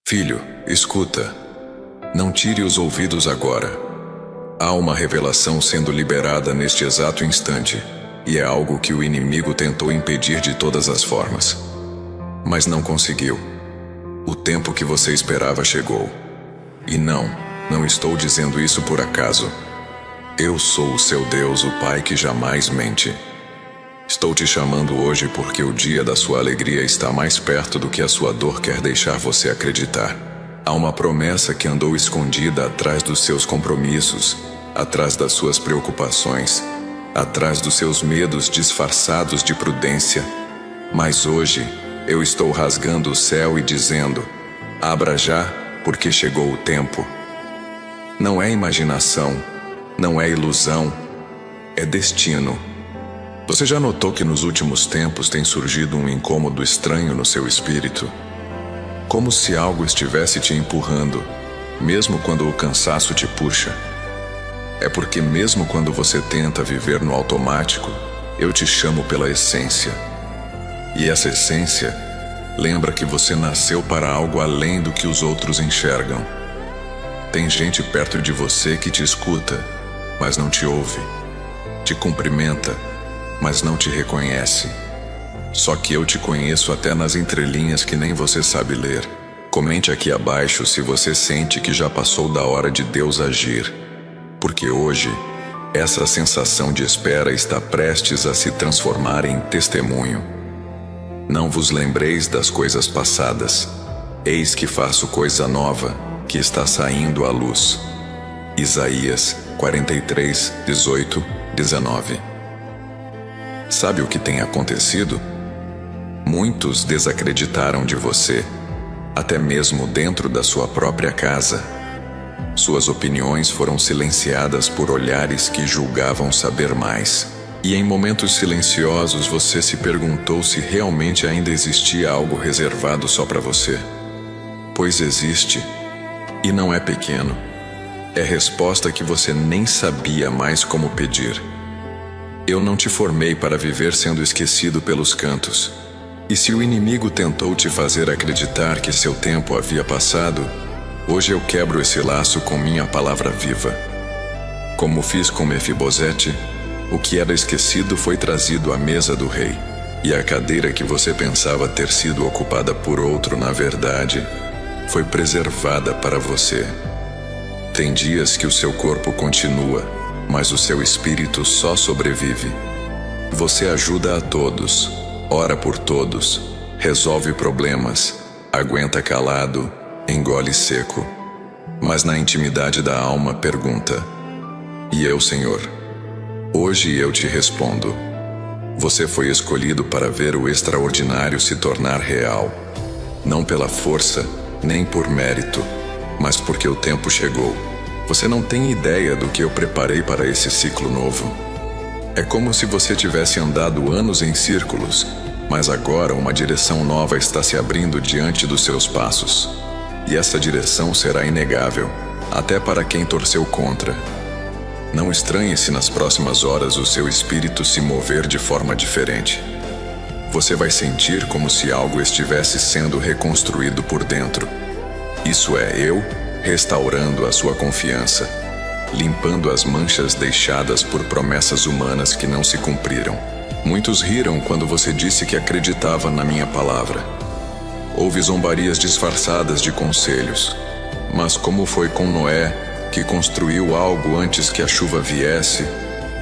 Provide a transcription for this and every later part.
Filho, escuta. Não tire os ouvidos agora. Há uma revelação sendo liberada neste exato instante, e é algo que o inimigo tentou impedir de todas as formas. Mas não conseguiu. O tempo que você esperava chegou. E não estou dizendo isso por acaso. Eu sou o seu Deus, o Pai que jamais mente. Estou te chamando hoje porque o dia da sua alegria está mais perto do que a sua dor quer deixar você acreditar. Há uma promessa que andou escondida atrás dos seus compromissos, atrás das suas preocupações, atrás dos seus medos disfarçados de prudência. Mas hoje, eu estou rasgando o céu e dizendo: abra já, porque chegou o tempo. Não é imaginação, não é ilusão, é destino. Você já notou que nos últimos tempos tem surgido um incômodo estranho no seu espírito? Como se algo estivesse te empurrando, mesmo quando o cansaço te puxa. É porque mesmo quando você tenta viver no automático, eu te chamo pela essência. E essa essência lembra que você nasceu para algo além do que os outros enxergam. Tem gente perto de você que te escuta, mas não te ouve. Te cumprimenta, mas não te reconhece. Só que eu te conheço até nas entrelinhas que nem você sabe ler. Comente aqui abaixo se você sente que já passou da hora de Deus agir. Porque hoje, essa sensação de espera está prestes a se transformar em testemunho. Não vos lembreis das coisas passadas. Eis que faço coisa nova, que está saindo à luz. Isaías 43, 18, 19. Sabe o que tem acontecido? Muitos desacreditaram de você, até mesmo dentro da sua própria casa. Suas opiniões foram silenciadas por olhares que julgavam saber mais. E em momentos silenciosos você se perguntou se realmente ainda existia algo reservado só para você. Pois existe, e não é pequeno. É resposta que você nem sabia mais como pedir. Eu não te formei para viver sendo esquecido pelos cantos. E se o inimigo tentou te fazer acreditar que seu tempo havia passado, hoje eu quebro esse laço com minha palavra viva. Como fiz com Mefibosete, o que era esquecido foi trazido à mesa do rei. E a cadeira que você pensava ter sido ocupada por outro, na verdade, foi preservada para você. Tem dias que o seu corpo continua, mas o seu espírito só sobrevive. Você ajuda a todos, ora por todos, resolve problemas, aguenta calado, engole seco. Mas na intimidade da alma pergunta: e eu, Senhor? Hoje eu te respondo: você foi escolhido para ver o extraordinário se tornar real. Não pela força, nem por mérito, mas porque o tempo chegou. Você não tem ideia do que eu preparei para esse ciclo novo. É como se você tivesse andado anos em círculos, mas agora uma direção nova está se abrindo diante dos seus passos. E essa direção será inegável, até para quem torceu contra. Não estranhe se nas próximas horas o seu espírito se mover de forma diferente. Você vai sentir como se algo estivesse sendo reconstruído por dentro. Isso é eu restaurando a sua confiança, limpando as manchas deixadas por promessas humanas que não se cumpriram. Muitos riram quando você disse que acreditava na minha palavra. Houve zombarias disfarçadas de conselhos. Mas como foi com Noé, que construiu algo antes que a chuva viesse,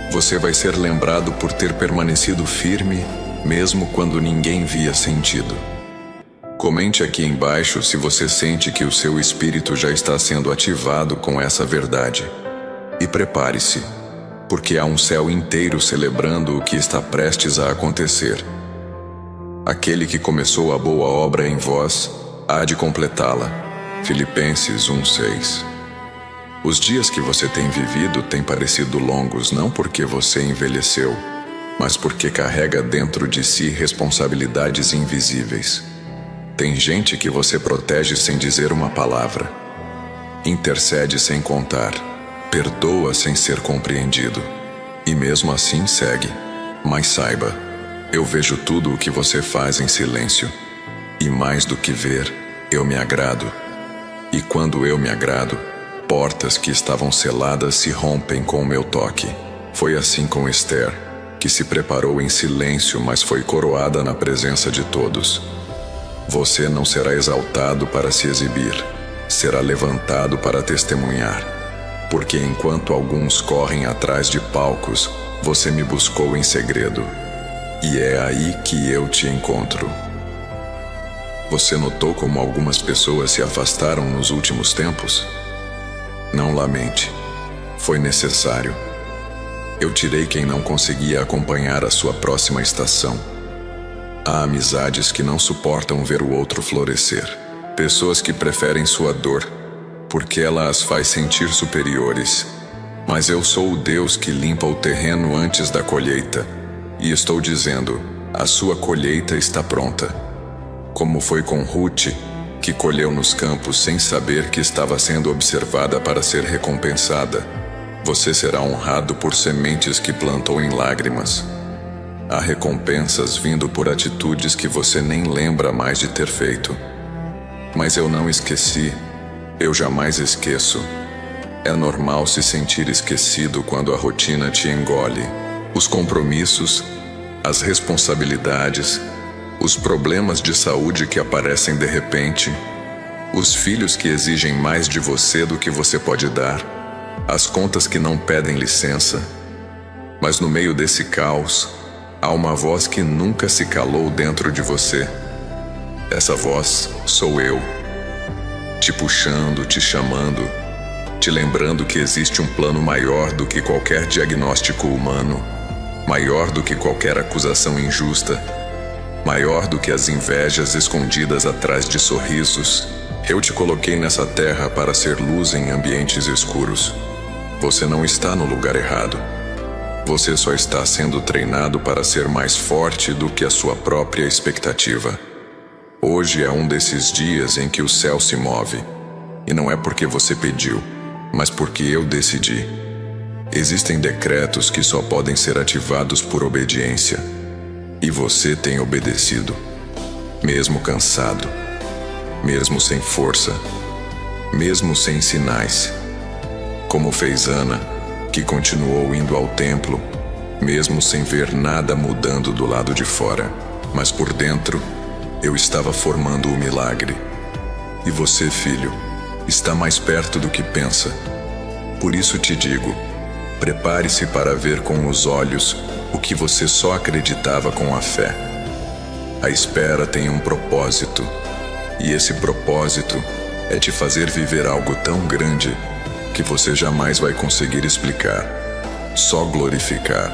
você vai ser lembrado por ter permanecido firme, mesmo quando ninguém via sentido. Comente aqui embaixo se você sente que o seu espírito já está sendo ativado com essa verdade. E prepare-se, porque há um céu inteiro celebrando o que está prestes a acontecer. Aquele que começou a boa obra em vós, há de completá-la. Filipenses 1:6. Os dias que você tem vivido têm parecido longos não porque você envelheceu, mas porque carrega dentro de si responsabilidades invisíveis. Tem gente que você protege sem dizer uma palavra. Intercede sem contar. Perdoa sem ser compreendido. E mesmo assim segue. Mas saiba, eu vejo tudo o que você faz em silêncio. E mais do que ver, eu me agrado. E quando eu me agrado, portas que estavam seladas se rompem com o meu toque. Foi assim com Esther, que se preparou em silêncio, mas foi coroada na presença de todos. Você não será exaltado para se exibir, será levantado para testemunhar. Porque enquanto alguns correm atrás de palcos, você me buscou em segredo. E é aí que eu te encontro. Você notou como algumas pessoas se afastaram nos últimos tempos? Não lamente. Foi necessário. Eu tirei quem não conseguia acompanhar a sua próxima estação. Há amizades que não suportam ver o outro florescer. Pessoas que preferem sua dor, porque ela as faz sentir superiores. Mas eu sou o Deus que limpa o terreno antes da colheita. E estou dizendo, a sua colheita está pronta. Como foi com Ruth, que colheu nos campos sem saber que estava sendo observada para ser recompensada. Você será honrado por sementes que plantou em lágrimas. Há recompensas vindo por atitudes que você nem lembra mais de ter feito. Mas eu não esqueci. Eu jamais esqueço. É normal se sentir esquecido quando a rotina te engole. Os compromissos, as responsabilidades, os problemas de saúde que aparecem de repente, os filhos que exigem mais de você do que você pode dar, as contas que não pedem licença. Mas no meio desse caos, há uma voz que nunca se calou dentro de você. Essa voz sou eu, te puxando, te chamando, te lembrando que existe um plano maior do que qualquer diagnóstico humano, maior do que qualquer acusação injusta, maior do que as invejas escondidas atrás de sorrisos. Eu te coloquei nessa terra para ser luz em ambientes escuros. Você não está no lugar errado. Você só está sendo treinado para ser mais forte do que a sua própria expectativa. Hoje é um desses dias em que o céu se move. E não é porque você pediu, mas porque eu decidi. Existem decretos que só podem ser ativados por obediência. E você tem obedecido, mesmo cansado, mesmo sem força, mesmo sem sinais. Como fez Ana, que continuou indo ao templo, mesmo sem ver nada mudando do lado de fora. Mas por dentro, eu estava formando o milagre. E você, filho, está mais perto do que pensa. Por isso te digo, prepare-se para ver com os olhos o que você só acreditava com a fé. A espera tem um propósito, e esse propósito é te fazer viver algo tão grande que você jamais vai conseguir explicar, só glorificar.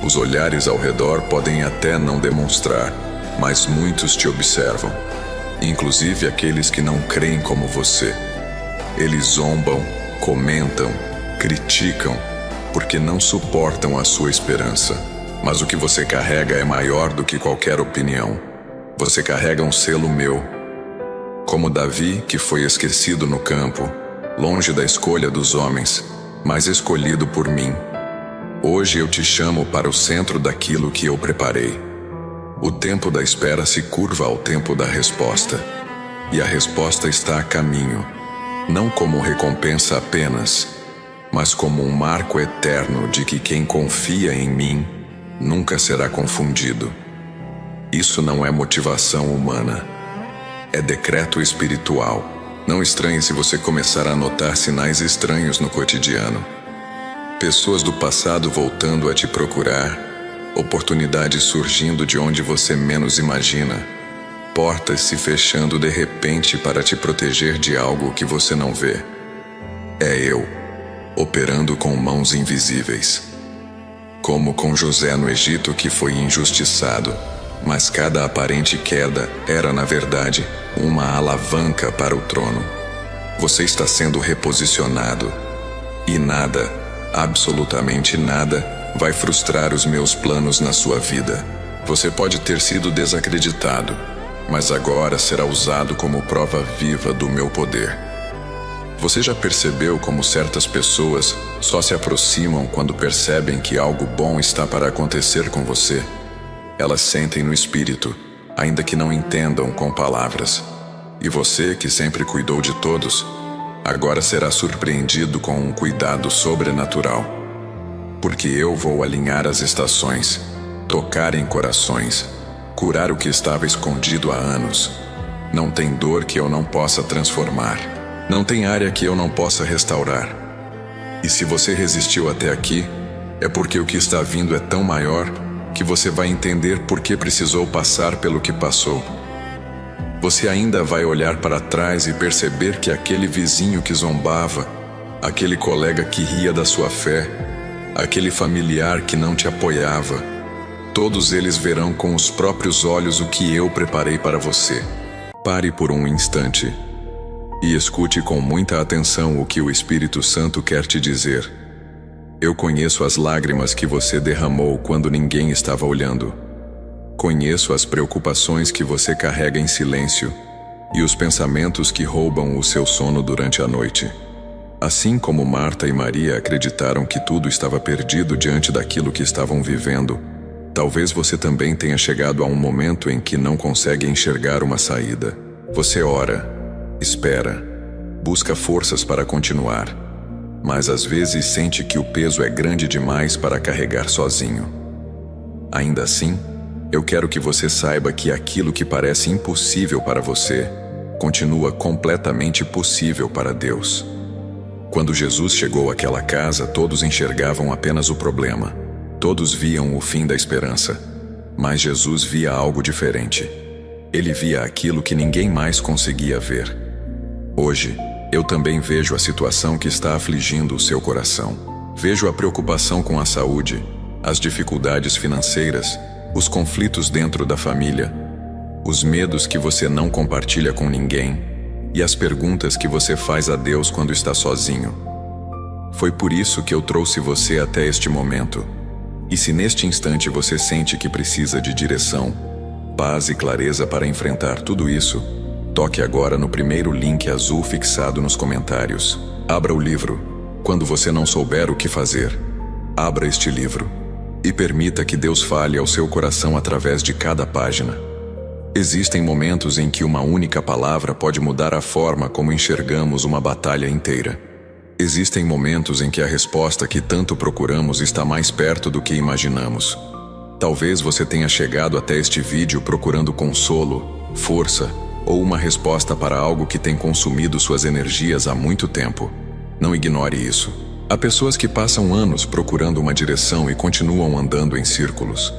Os olhares ao redor podem até não demonstrar, mas muitos te observam, inclusive aqueles que não creem como você. Eles zombam, comentam, criticam, porque não suportam a sua esperança. Mas o que você carrega é maior do que qualquer opinião. Você carrega um selo meu. Como Davi, que foi esquecido no campo, longe da escolha dos homens, mas escolhido por mim. Hoje eu te chamo para o centro daquilo que eu preparei. O tempo da espera se curva ao tempo da resposta. E a resposta está a caminho, não como recompensa apenas, mas como um marco eterno de que quem confia em mim nunca será confundido. Isso não é motivação humana, é decreto espiritual. Não estranhe se você começar a notar sinais estranhos no cotidiano. Pessoas do passado voltando a te procurar, oportunidades surgindo de onde você menos imagina, portas se fechando de repente para te proteger de algo que você não vê. É eu, operando com mãos invisíveis. Como com José no Egito, que foi injustiçado, mas cada aparente queda era, na verdade, uma alavanca para o trono. Você está sendo reposicionado, e nada, absolutamente nada, vai frustrar os meus planos na sua vida. Você pode ter sido desacreditado, mas agora será usado como prova viva do meu poder. Você já percebeu como certas pessoas só se aproximam quando percebem que algo bom está para acontecer com você? Elas sentem no espírito, ainda que não entendam com palavras. E você, que sempre cuidou de todos, agora será surpreendido com um cuidado sobrenatural. Porque eu vou alinhar as estações, tocar em corações, curar o que estava escondido há anos. Não tem dor que eu não possa transformar. Não tem área que eu não possa restaurar. E se você resistiu até aqui, é porque o que está vindo é tão maior que você vai entender por que precisou passar pelo que passou. Você ainda vai olhar para trás e perceber que aquele vizinho que zombava, aquele colega que ria da sua fé, aquele familiar que não te apoiava, todos eles verão com os próprios olhos o que eu preparei para você. Pare por um instante e escute com muita atenção o que o Espírito Santo quer te dizer. Eu conheço as lágrimas que você derramou quando ninguém estava olhando. Conheço as preocupações que você carrega em silêncio e os pensamentos que roubam o seu sono durante a noite. Assim como Marta e Maria acreditaram que tudo estava perdido diante daquilo que estavam vivendo, talvez você também tenha chegado a um momento em que não consegue enxergar uma saída. Você ora, espera, busca forças para continuar, mas às vezes sente que o peso é grande demais para carregar sozinho. Ainda assim, eu quero que você saiba que aquilo que parece impossível para você continua completamente possível para Deus. Quando Jesus chegou àquela casa, todos enxergavam apenas o problema. Todos viam o fim da esperança. Mas Jesus via algo diferente. Ele via aquilo que ninguém mais conseguia ver. Hoje, eu também vejo a situação que está afligindo o seu coração. Vejo a preocupação com a saúde, as dificuldades financeiras, os conflitos dentro da família, os medos que você não compartilha com ninguém e as perguntas que você faz a Deus quando está sozinho. Foi por isso que eu trouxe você até este momento. E se neste instante você sente que precisa de direção, paz e clareza para enfrentar tudo isso, toque agora no primeiro link azul fixado nos comentários. Abra o livro. Quando você não souber o que fazer, abra este livro e permita que Deus fale ao seu coração através de cada página. Existem momentos em que uma única palavra pode mudar a forma como enxergamos uma batalha inteira. Existem momentos em que a resposta que tanto procuramos está mais perto do que imaginamos. Talvez você tenha chegado até este vídeo procurando consolo, força ou uma resposta para algo que tem consumido suas energias há muito tempo. Não ignore isso. Há pessoas que passam anos procurando uma direção e continuam andando em círculos.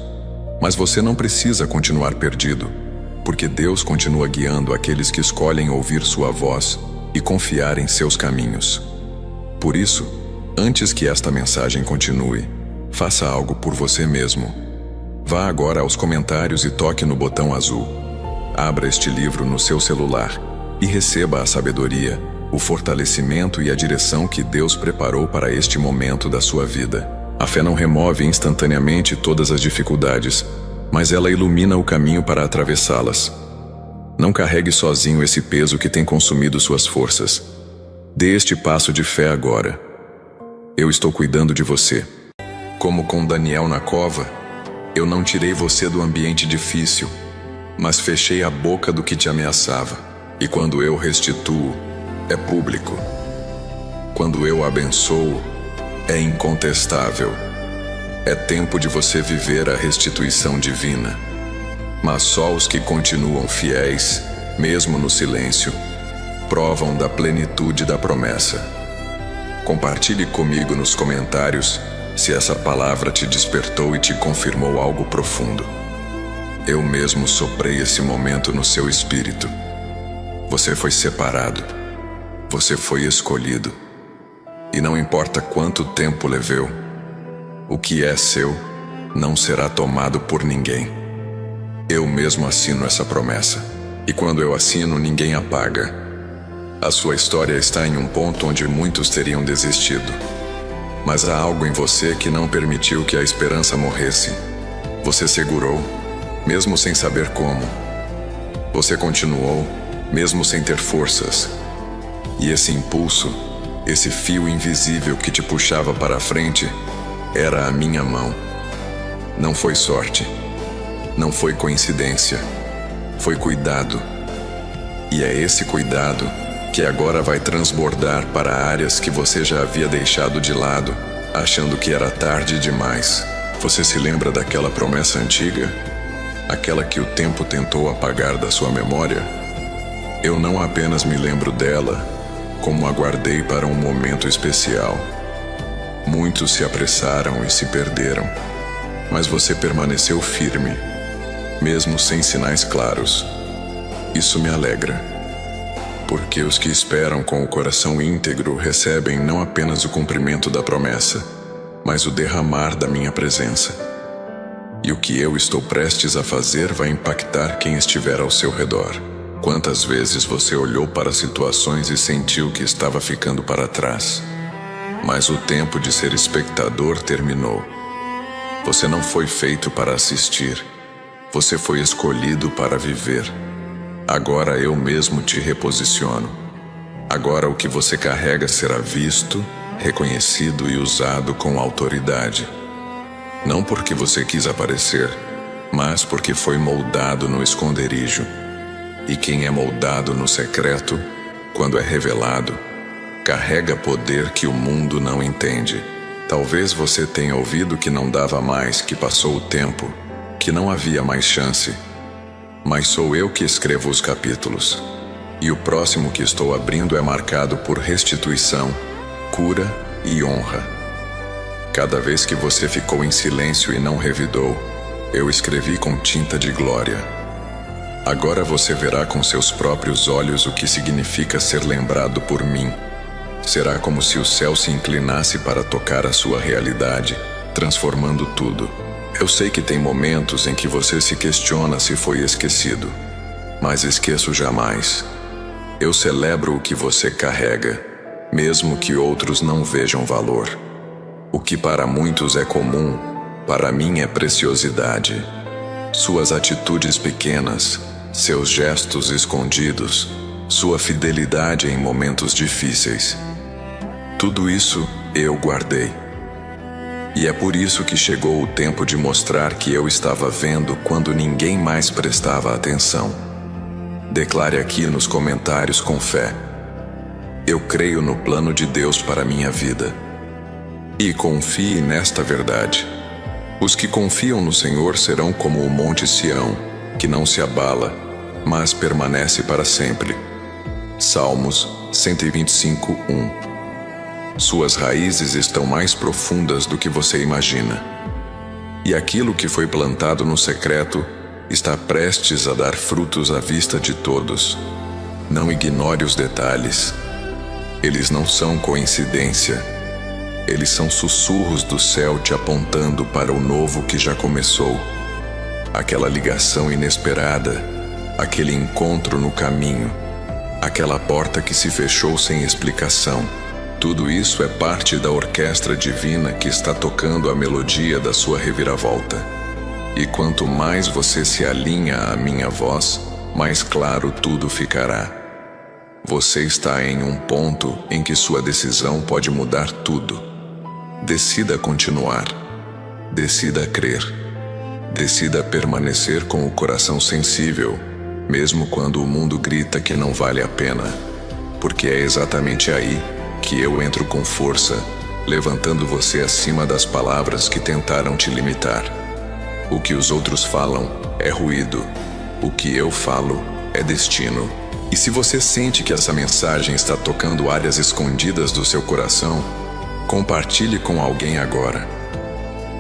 Mas você não precisa continuar perdido, porque Deus continua guiando aqueles que escolhem ouvir sua voz e confiar em seus caminhos. Por isso, antes que esta mensagem continue, faça algo por você mesmo. Vá agora aos comentários e toque no botão azul. Abra este livro no seu celular e receba a sabedoria, o fortalecimento e a direção que Deus preparou para este momento da sua vida. A fé não remove instantaneamente todas as dificuldades, mas ela ilumina o caminho para atravessá-las. Não carregue sozinho esse peso que tem consumido suas forças. Dê este passo de fé agora. Eu estou cuidando de você. Como com Daniel na cova, eu não tirei você do ambiente difícil, mas fechei a boca do que te ameaçava. E quando eu restituo, é público. Quando eu abençoo, é incontestável. É tempo de você viver a restituição divina. Mas só os que continuam fiéis, mesmo no silêncio, provam da plenitude da promessa. Compartilhe comigo nos comentários se essa palavra te despertou e te confirmou algo profundo. Eu mesmo soprei esse momento no seu espírito. Você foi separado. Você foi escolhido. E não importa quanto tempo levou, o que é seu não será tomado por ninguém. Eu mesmo assino essa promessa. E quando eu assino, ninguém apaga. A sua história está em um ponto onde muitos teriam desistido. Mas há algo em você que não permitiu que a esperança morresse. Você segurou, mesmo sem saber como. Você continuou, mesmo sem ter forças. E esse impulso, esse fio invisível que te puxava para a frente, era a minha mão. Não foi sorte. Não foi coincidência. Foi cuidado. E é esse cuidado que agora vai transbordar para áreas que você já havia deixado de lado, achando que era tarde demais. Você se lembra daquela promessa antiga? Aquela que o tempo tentou apagar da sua memória? Eu não apenas me lembro dela, como aguardei para um momento especial. Muitos se apressaram e se perderam, mas você permaneceu firme, mesmo sem sinais claros. Isso me alegra, porque os que esperam com o coração íntegro recebem não apenas o cumprimento da promessa, mas o derramar da minha presença. E o que eu estou prestes a fazer vai impactar quem estiver ao seu redor. Quantas vezes você olhou para situações e sentiu que estava ficando para trás? Mas o tempo de ser espectador terminou. Você não foi feito para assistir. Você foi escolhido para viver. Agora eu mesmo te reposiciono. Agora o que você carrega será visto, reconhecido e usado com autoridade. Não porque você quis aparecer, mas porque foi moldado no esconderijo. E quem é moldado no secreto, quando é revelado, carrega poder que o mundo não entende. Talvez você tenha ouvido que não dava mais, que passou o tempo, que não havia mais chance. Mas sou eu que escrevo os capítulos. E o próximo que estou abrindo é marcado por restituição, cura e honra. Cada vez que você ficou em silêncio e não revidou, eu escrevi com tinta de glória. Agora você verá com seus próprios olhos o que significa ser lembrado por mim. Será como se o céu se inclinasse para tocar a sua realidade, transformando tudo. Eu sei que tem momentos em que você se questiona se foi esquecido, mas esqueço jamais. Eu celebro o que você carrega, mesmo que outros não vejam valor. O que para muitos é comum, para mim é preciosidade. Suas atitudes pequenas, seus gestos escondidos, sua fidelidade em momentos difíceis. Tudo isso eu guardei. E é por isso que chegou o tempo de mostrar que eu estava vendo quando ninguém mais prestava atenção. Declare aqui nos comentários com fé: eu creio no plano de Deus para minha vida. E confie nesta verdade. Os que confiam no Senhor serão como o monte Sião, que não se abala, mas permanece para sempre. Salmos 125:1. Suas raízes estão mais profundas do que você imagina. E aquilo que foi plantado no secreto está prestes a dar frutos à vista de todos. Não ignore os detalhes. Eles não são coincidência. Eles são sussurros do céu te apontando para o novo que já começou. Aquela ligação inesperada, aquele encontro no caminho, aquela porta que se fechou sem explicação. Tudo isso é parte da orquestra divina que está tocando a melodia da sua reviravolta. E quanto mais você se alinha à minha voz, mais claro tudo ficará. Você está em um ponto em que sua decisão pode mudar tudo. Decida continuar. Decida crer. Decida permanecer com o coração sensível, mesmo quando o mundo grita que não vale a pena. Porque é exatamente aí que eu entro com força, levantando você acima das palavras que tentaram te limitar. O que os outros falam é ruído. O que eu falo é destino. E se você sente que essa mensagem está tocando áreas escondidas do seu coração, compartilhe com alguém agora.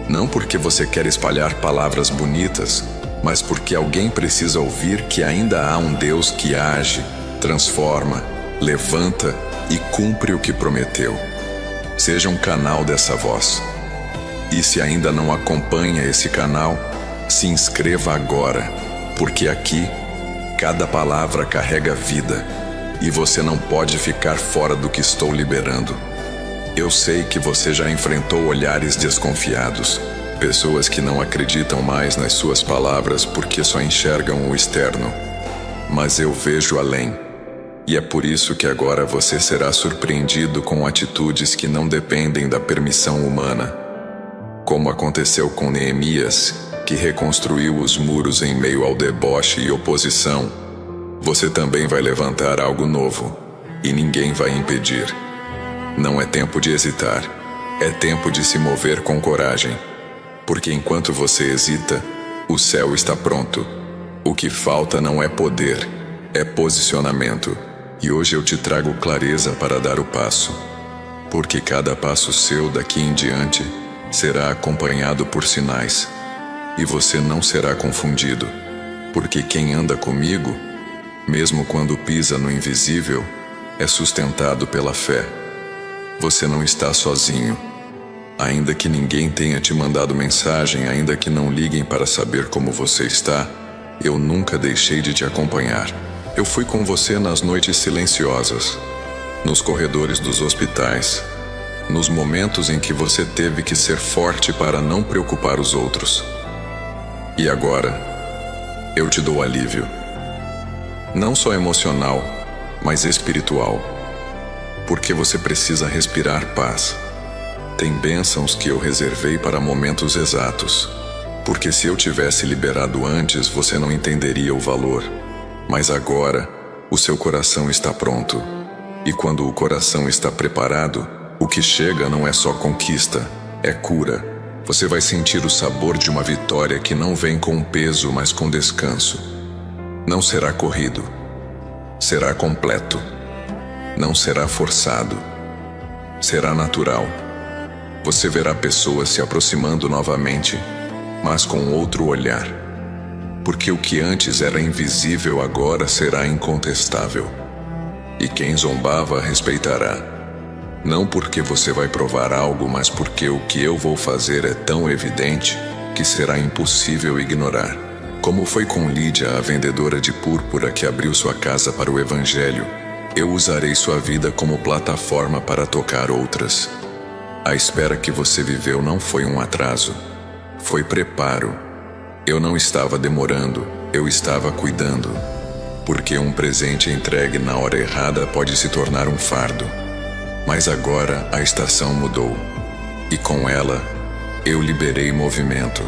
Não porque você quer espalhar palavras bonitas, mas porque alguém precisa ouvir que ainda há um Deus que age, transforma, levanta e cumpre o que prometeu. Seja um canal dessa voz. E se ainda não acompanha esse canal, se inscreva agora, porque aqui, cada palavra carrega vida, e você não pode ficar fora do que estou liberando. Eu sei que você já enfrentou olhares desconfiados, pessoas que não acreditam mais nas suas palavras porque só enxergam o externo. Mas eu vejo além. E é por isso que agora você será surpreendido com atitudes que não dependem da permissão humana. Como aconteceu com Neemias, que reconstruiu os muros em meio ao deboche e oposição. Você também vai levantar algo novo, e ninguém vai impedir. Não é tempo de hesitar, é tempo de se mover com coragem, porque enquanto você hesita, o céu está pronto. O que falta não é poder, é posicionamento, e hoje eu te trago clareza para dar o passo, porque cada passo seu daqui em diante será acompanhado por sinais, e você não será confundido, porque quem anda comigo, mesmo quando pisa no invisível, é sustentado pela fé. Você não está sozinho. Ainda que ninguém tenha te mandado mensagem, ainda que não liguem para saber como você está, eu nunca deixei de te acompanhar. Eu fui com você nas noites silenciosas, nos corredores dos hospitais, nos momentos em que você teve que ser forte para não preocupar os outros. E agora, eu te dou alívio. Não só emocional, mas espiritual. Porque você precisa respirar paz. Tem bênçãos que eu reservei para momentos exatos. Porque se eu tivesse liberado antes, você não entenderia o valor. Mas agora, o seu coração está pronto. E quando o coração está preparado, o que chega não é só conquista, é cura. Você vai sentir o sabor de uma vitória que não vem com peso, mas com descanso. Não será corrido. Será completo. Não será forçado. Será natural. Você verá pessoas se aproximando novamente, mas com outro olhar. Porque o que antes era invisível agora será incontestável. E quem zombava respeitará. Não porque você vai provar algo, mas porque o que eu vou fazer é tão evidente que será impossível ignorar. Como foi com Lídia, a vendedora de púrpura que abriu sua casa para o Evangelho, eu usarei sua vida como plataforma para tocar outras. A espera que você viveu não foi um atraso, foi preparo. Eu não estava demorando, eu estava cuidando. Porque um presente entregue na hora errada pode se tornar um fardo. Mas agora a estação mudou. E com ela, eu liberei movimento.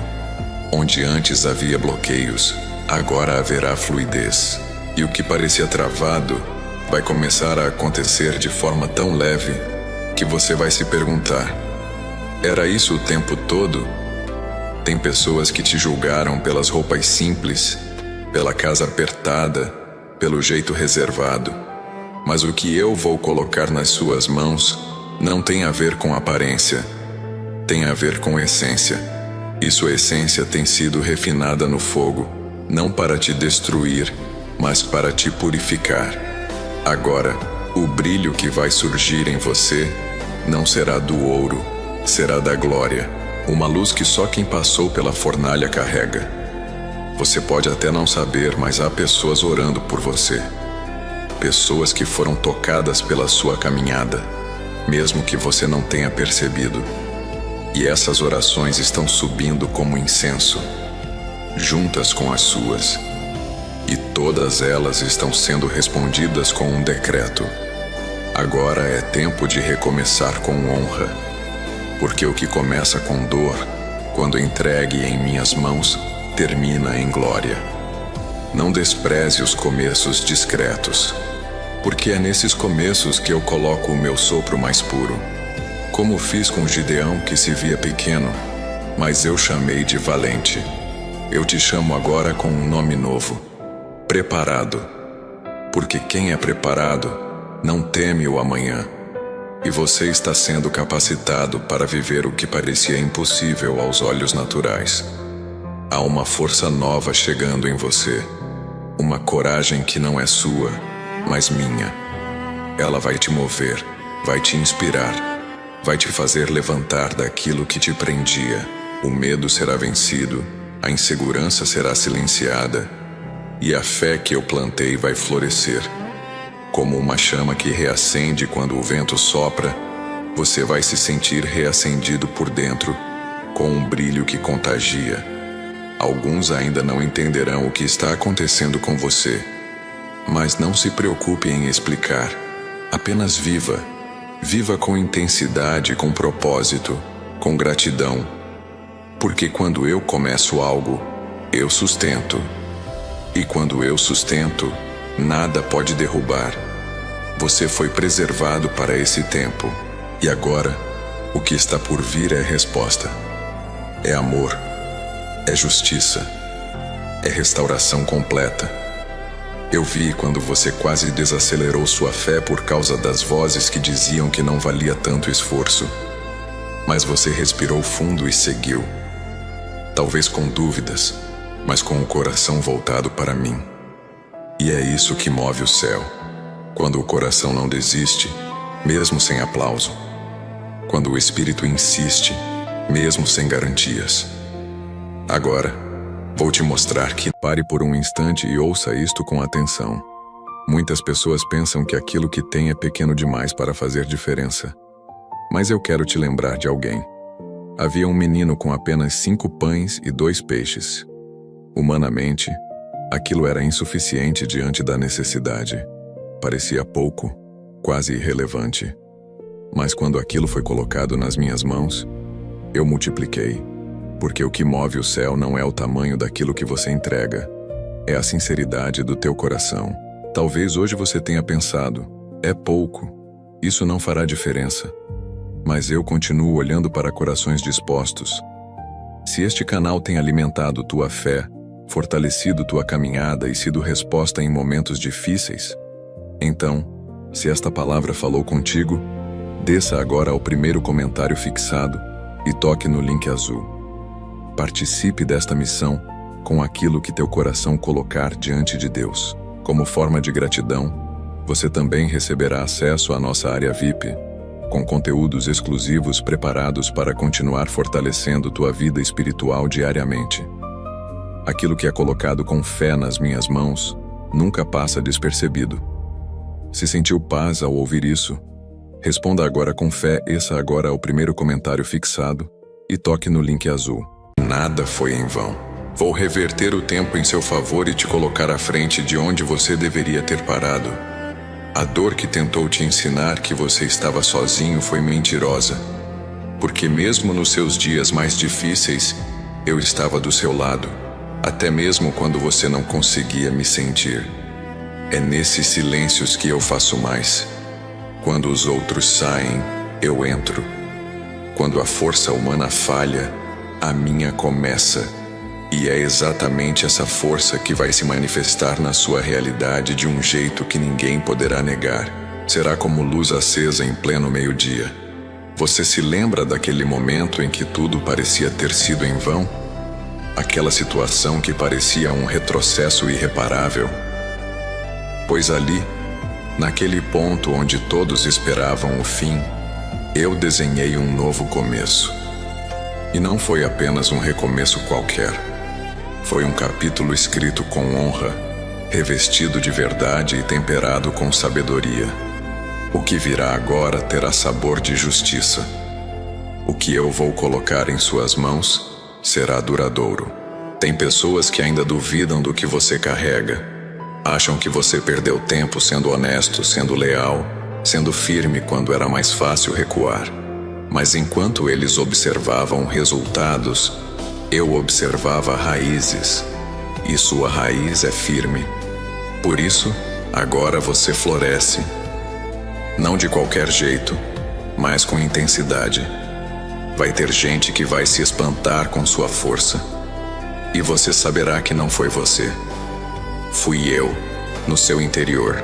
Onde antes havia bloqueios, agora haverá fluidez. E o que parecia travado vai começar a acontecer de forma tão leve que você vai se perguntar: era isso o tempo todo? Tem pessoas que te julgaram pelas roupas simples, pela casa apertada, pelo jeito reservado. Mas o que eu vou colocar nas suas mãos não tem a ver com aparência, tem a ver com essência. E sua essência tem sido refinada no fogo, não para te destruir, mas para te purificar. Agora, o brilho que vai surgir em você não será do ouro, será da glória, uma luz que só quem passou pela fornalha carrega. Você pode até não saber, mas há pessoas orando por você. Pessoas que foram tocadas pela sua caminhada, mesmo que você não tenha percebido. E essas orações estão subindo como incenso, juntas com as suas. E todas elas estão sendo respondidas com um decreto. Agora é tempo de recomeçar com honra. Porque o que começa com dor, quando entregue em minhas mãos, termina em glória. Não despreze os começos discretos, porque é nesses começos que eu coloco o meu sopro mais puro. Como fiz com Gideão, que se via pequeno, mas eu chamei de valente. Eu te chamo agora com um nome novo: preparado. Porque quem é preparado não teme o amanhã. E você está sendo capacitado para viver o que parecia impossível aos olhos naturais. Há uma força nova chegando em você. Uma coragem que não é sua, mas minha. Ela vai te mover, vai te inspirar. Vai te fazer levantar daquilo que te prendia. O medo será vencido, a insegurança será silenciada, e a fé que eu plantei vai florescer. Como uma chama que reacende quando o vento sopra, você vai se sentir reacendido por dentro, com um brilho que contagia. Alguns ainda não entenderão o que está acontecendo com você, mas não se preocupe em explicar. Apenas viva. Viva com intensidade, com propósito, com gratidão. Porque quando eu começo algo, eu sustento. E quando eu sustento, Nada pode derrubar. Você foi preservado para esse tempo. E agora, o que está por vir é resposta. É amor. É justiça. É restauração completa. Eu vi quando você quase desacelerou sua fé por causa das vozes que diziam que não valia tanto esforço. Mas você respirou fundo e seguiu. Talvez com dúvidas, mas com o coração voltado para mim. E é isso que move o céu. Quando o coração não desiste, mesmo sem aplauso. Quando o espírito insiste, mesmo sem garantias. Agora, vou te mostrar que pare por um instante e ouça isto com atenção. Muitas pessoas pensam que aquilo que tem é pequeno demais para fazer diferença. Mas eu quero te lembrar de alguém. Havia um menino com apenas 5 pães e 2 peixes. Humanamente, aquilo era insuficiente diante da necessidade. Parecia pouco, quase irrelevante. Mas quando aquilo foi colocado nas minhas mãos, eu multipliquei. Porque o que move o céu não é o tamanho daquilo que você entrega, é a sinceridade do teu coração. Talvez hoje você tenha pensado, é pouco, isso não fará diferença. Mas eu continuo olhando para corações dispostos. Se este canal tem alimentado tua fé, fortalecido tua caminhada e sido resposta em momentos difíceis, então, se esta palavra falou contigo, desça agora ao primeiro comentário fixado e toque no link azul. Participe desta missão com aquilo que teu coração colocar diante de Deus. Como forma de gratidão, você também receberá acesso à nossa área VIP, com conteúdos exclusivos preparados para continuar fortalecendo tua vida espiritual diariamente. Aquilo que é colocado com fé nas minhas mãos nunca passa despercebido. Se sentiu paz ao ouvir isso, responda agora com fé, desça agora ao primeiro comentário fixado e toque no link azul. Nada foi em vão. Vou reverter o tempo em seu favor e te colocar à frente de onde você deveria ter parado. A dor que tentou te ensinar que você estava sozinho foi mentirosa, porque mesmo nos seus dias mais difíceis, eu estava do seu lado, até mesmo quando você não conseguia me sentir. É nesses silêncios que eu faço mais. Quando os outros saem, eu entro. Quando a força humana falha, a minha começa. E é exatamente essa força que vai se manifestar na sua realidade de um jeito que ninguém poderá negar. Será como luz acesa em pleno meio-dia. Você se lembra daquele momento em que tudo parecia ter sido em vão? Aquela situação que parecia um retrocesso irreparável? Pois ali, naquele ponto onde todos esperavam o fim, eu desenhei um novo começo. E não foi apenas um recomeço qualquer. Foi um capítulo escrito com honra, revestido de verdade e temperado com sabedoria. O que virá agora terá sabor de justiça. O que eu vou colocar em suas mãos será duradouro. Tem pessoas que ainda duvidam do que você carrega. Acham que você perdeu tempo sendo honesto, sendo leal, sendo firme quando era mais fácil recuar. Mas enquanto eles observavam resultados, eu observava raízes, e sua raiz é firme. Por isso, agora você floresce. Não de qualquer jeito, mas com intensidade. Vai ter gente que vai se espantar com sua força. E você saberá que não foi você. Fui eu, no seu interior.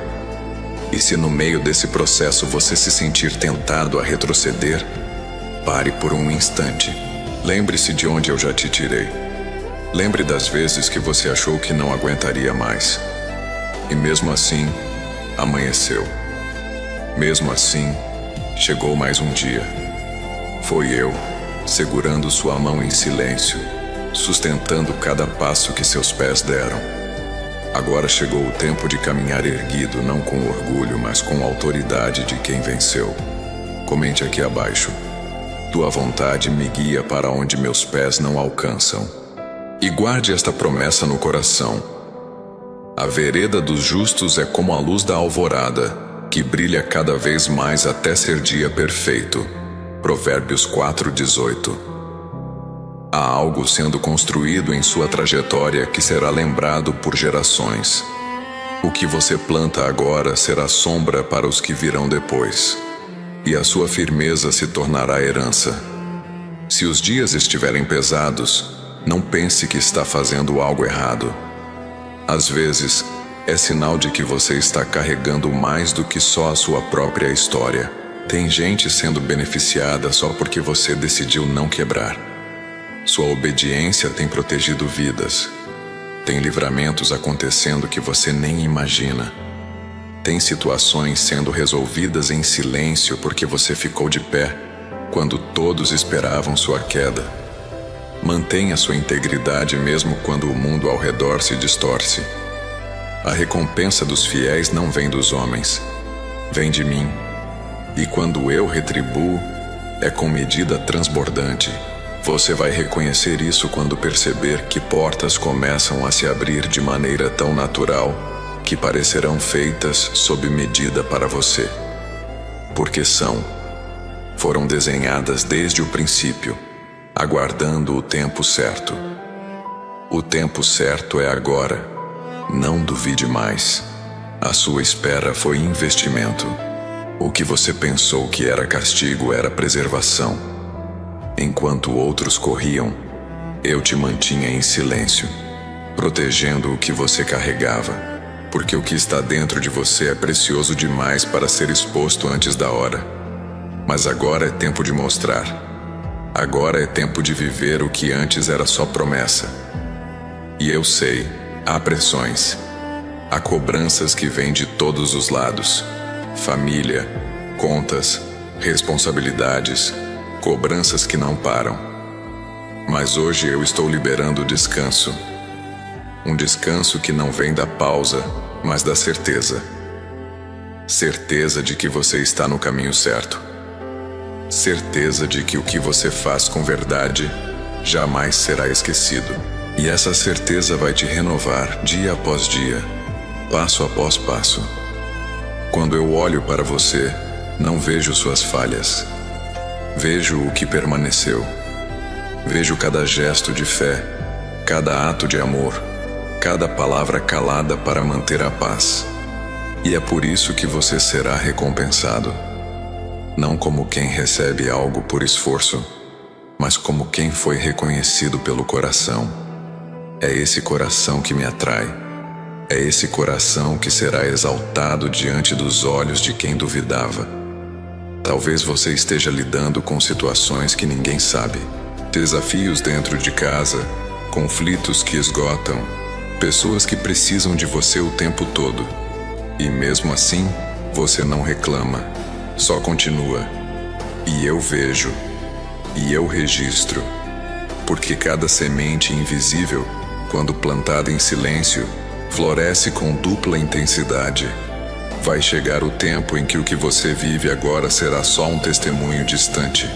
E se no meio desse processo você se sentir tentado a retroceder, pare por um instante. Lembre-se de onde eu já te tirei. Lembre das vezes que você achou que não aguentaria mais. E mesmo assim, amanheceu. Mesmo assim, chegou mais um dia. Foi eu, segurando sua mão em silêncio, sustentando cada passo que seus pés deram. Agora chegou o tempo de caminhar erguido, não com orgulho, mas com autoridade de quem venceu. Comente aqui abaixo. Tua vontade me guia para onde meus pés não alcançam. E guarde esta promessa no coração. A vereda dos justos é como a luz da alvorada, que brilha cada vez mais até ser dia perfeito. Provérbios 4:18. Há algo sendo construído em sua trajetória que será lembrado por gerações. O que você planta agora será sombra para os que virão depois, e a sua firmeza se tornará herança. Se os dias estiverem pesados, não pense que está fazendo algo errado. Às vezes, é sinal de que você está carregando mais do que só a sua própria história. Tem gente sendo beneficiada só porque você decidiu não quebrar. Sua obediência tem protegido vidas. Tem livramentos acontecendo que você nem imagina. Tem situações sendo resolvidas em silêncio porque você ficou de pé quando todos esperavam sua queda. Mantenha sua integridade mesmo quando o mundo ao redor se distorce. A recompensa dos fiéis não vem dos homens, vem de mim. E quando eu retribuo, é com medida transbordante. Você vai reconhecer isso quando perceber que portas começam a se abrir de maneira tão natural que parecerão feitas sob medida para você. Porque foram desenhadas desde o princípio, aguardando o tempo certo. O tempo certo é agora. Não duvide mais. A sua espera foi investimento. O que você pensou que era castigo era preservação. Enquanto outros corriam, eu te mantinha em silêncio, protegendo o que você carregava, porque o que está dentro de você é precioso demais para ser exposto antes da hora. Mas agora é tempo de mostrar. Agora é tempo de viver o que antes era só promessa. E eu sei, há pressões. Há cobranças que vêm de todos os lados. Família, contas, responsabilidades, cobranças que não param. Mas hoje eu estou liberando o descanso. Um descanso que não vem da pausa, mas da certeza. Certeza de que você está no caminho certo. Certeza de que o que você faz com verdade jamais será esquecido. E essa certeza vai te renovar dia após dia, passo após passo. Quando eu olho para você, não vejo suas falhas. Vejo o que permaneceu. Vejo cada gesto de fé, cada ato de amor, cada palavra calada para manter a paz. E é por isso que você será recompensado. Não como quem recebe algo por esforço, mas como quem foi reconhecido pelo coração. É esse coração que me atrai. É esse coração que será exaltado diante dos olhos de quem duvidava. Talvez você esteja lidando com situações que ninguém sabe. Desafios dentro de casa, conflitos que esgotam, pessoas que precisam de você o tempo todo. E mesmo assim, você não reclama, só continua. E eu vejo, e eu registro, porque cada semente invisível, quando plantada em silêncio, floresce com dupla intensidade. Vai chegar o tempo em que o que você vive agora será só um testemunho distante.